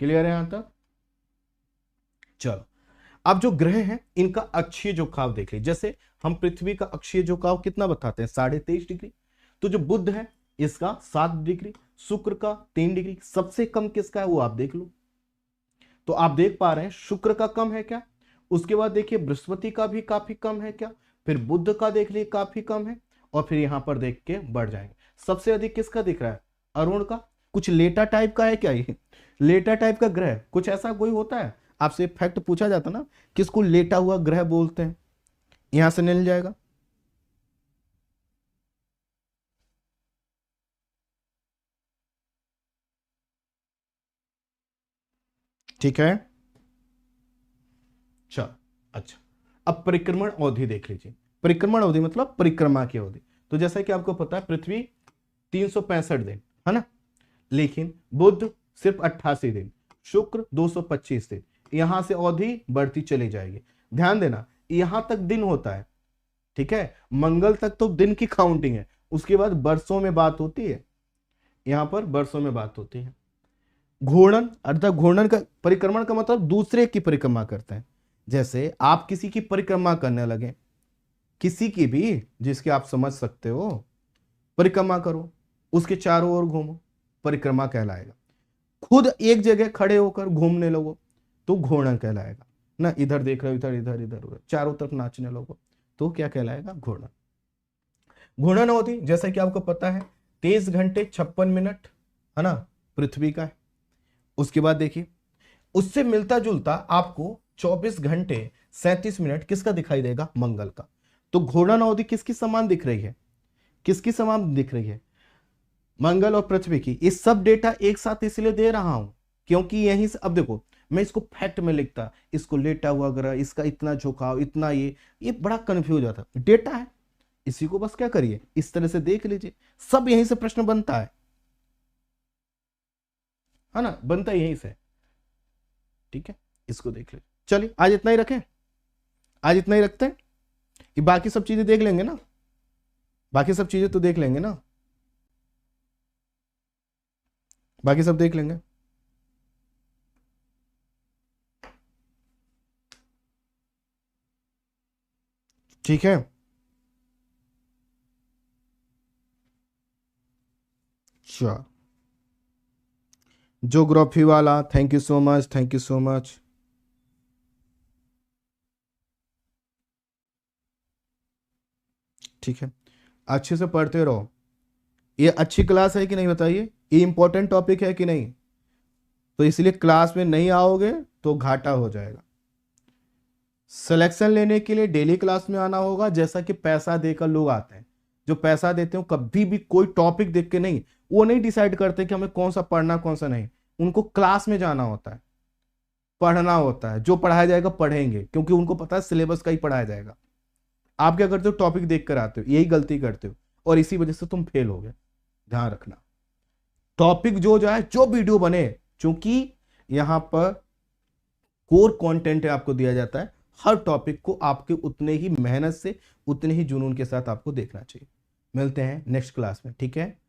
क्लियर है यहां तक? चलो, अब जो ग्रह हैं इनका अक्षीय झुकाव देख लीजिए। जैसे हम पृथ्वी का अक्षीय झुकाव कितना बताते हैं, 23.5 डिग्री। तो जो बुध है इसका 7 डिग्री, शुक्र का 3 डिग्री, सबसे कम किसका है वो आप देख लो। तो आप देख पा रहे हैं शुक्र का कम है क्या, उसके बाद देखिए बृहस्पति का भी काफी कम है क्या, फिर बुध का देख लीजिए काफी कम है, और फिर यहां पर देख के बढ़ जाएंगे। सबसे अधिक किसका दिख रहा है, अरुण का। कुछ लेटा टाइप का है क्या ये, लेटा टाइप का ग्रह कुछ ऐसा कोई होता है, आपसे फैक्ट पूछा जाता ना, किसको लेटा हुआ ग्रह बोलते हैं, यहां से मिल जाएगा। ठीक है, चल अच्छा, अब परिक्रमण अवधि देख लीजिए। परिक्रमण अवधि मतलब परिक्रमा की अवधि। तो जैसा कि आपको पता है पृथ्वी 365 दिन है ना, लेकिन बुध सिर्फ 88 दिन, शुक्र 225 दिन, यहां से अवधि बढ़ती चली जाएगी। ध्यान देना यहां तक दिन होता है, ठीक है, मंगल तक तो दिन की काउंटिंग है, उसके बाद वर्षों में बात होती है, यहां पर वर्षों में बात होती है। घूर्णन अर्थात घूर्णन का परिक्रमण का मतलब दूसरे की परिक्रमा करते हैं। जैसे आप किसी की परिक्रमा करने लगे, किसी की भी जिसके आप समझ सकते हो, परिक्रमा करो, उसके चारों ओर घूमो, परिक्रमा कहलाएगा। खुद एक जगह खड़े होकर घूमने लगो तो घूर्णन कहलाएगा ना, इधर देख रहे हो, इधर इधर इधर उधर चारों तरफ नाचने लगो तो क्या कहलाएगा, घूर्णन। घूर्णन अवधि जैसा कि आपको पता है 23 घंटे 56 मिनट है ना, पृथ्वी का है। उसके बाद देखिए उससे मिलता जुलता आपको 24 घंटे 37 मिनट किसका दिखाई देगा, मंगल का। तो घूर्णन अवधि किसकी समान दिख रही है, किसकी समान दिख रही है, मंगल और पृथ्वी की। ये सब डेटा एक साथ इसलिए दे रहा हूं क्योंकि यहीं से, अब देखो मैं इसको फैक्ट में लिखता, इसको लेटा हुआ ग्रह, इसका इतना झुकाव, इतना ये बड़ा कंफ्यूज आता। डेटा है, इसी को बस क्या करिए इस तरह से देख लीजिए, सब यहीं से प्रश्न बनता है ना, बनता यहीं से। ठीक है, इसको देख लीजिए। चलिए आज इतना ही रखें, आज इतना ही रखते हैं, ये बाकी सब चीजें देख लेंगे ना, बाकी सब चीजें तो देख लेंगे ना, बाकी सब देख लेंगे। ठीक है, अच्छा, ज्योग्राफी वाला thank you so much, thank you so much. ठीक है, अच्छे से पढ़ते रहो। ये अच्छी क्लास है कि नहीं बताइए, ये इंपॉर्टेंट टॉपिक है कि नहीं, तो इसलिए क्लास में नहीं आओगे तो घाटा हो जाएगा। सिलेक्शन लेने के लिए डेली क्लास में आना होगा, जैसा कि पैसा देकर लोग आते हैं। जो पैसा देते हो कभी भी कोई टॉपिक देख के नहीं, वो नहीं डिसाइड करते कि हमें कौन सा पढ़ना कौन सा नहीं, उनको क्लास में जाना होता है, पढ़ना होता है, जो पढ़ाया जाएगा पढ़ेंगे, क्योंकि उनको पता है सिलेबस का ही पढ़ाया जाएगा। आप क्या करते हो, टॉपिक देख कर आते हो, यही गलती करते हो और इसी वजह से तुम फेल हो गए। ध्यान रखना, टॉपिक जो जाए, जो वीडियो बने, क्योंकि यहां पर कोर कंटेंट आपको दिया जाता है, हर टॉपिक को आपके उतने ही मेहनत से, उतने ही जुनून के साथ आपको देखना चाहिए। मिलते हैं नेक्स्ट क्लास में, ठीक है।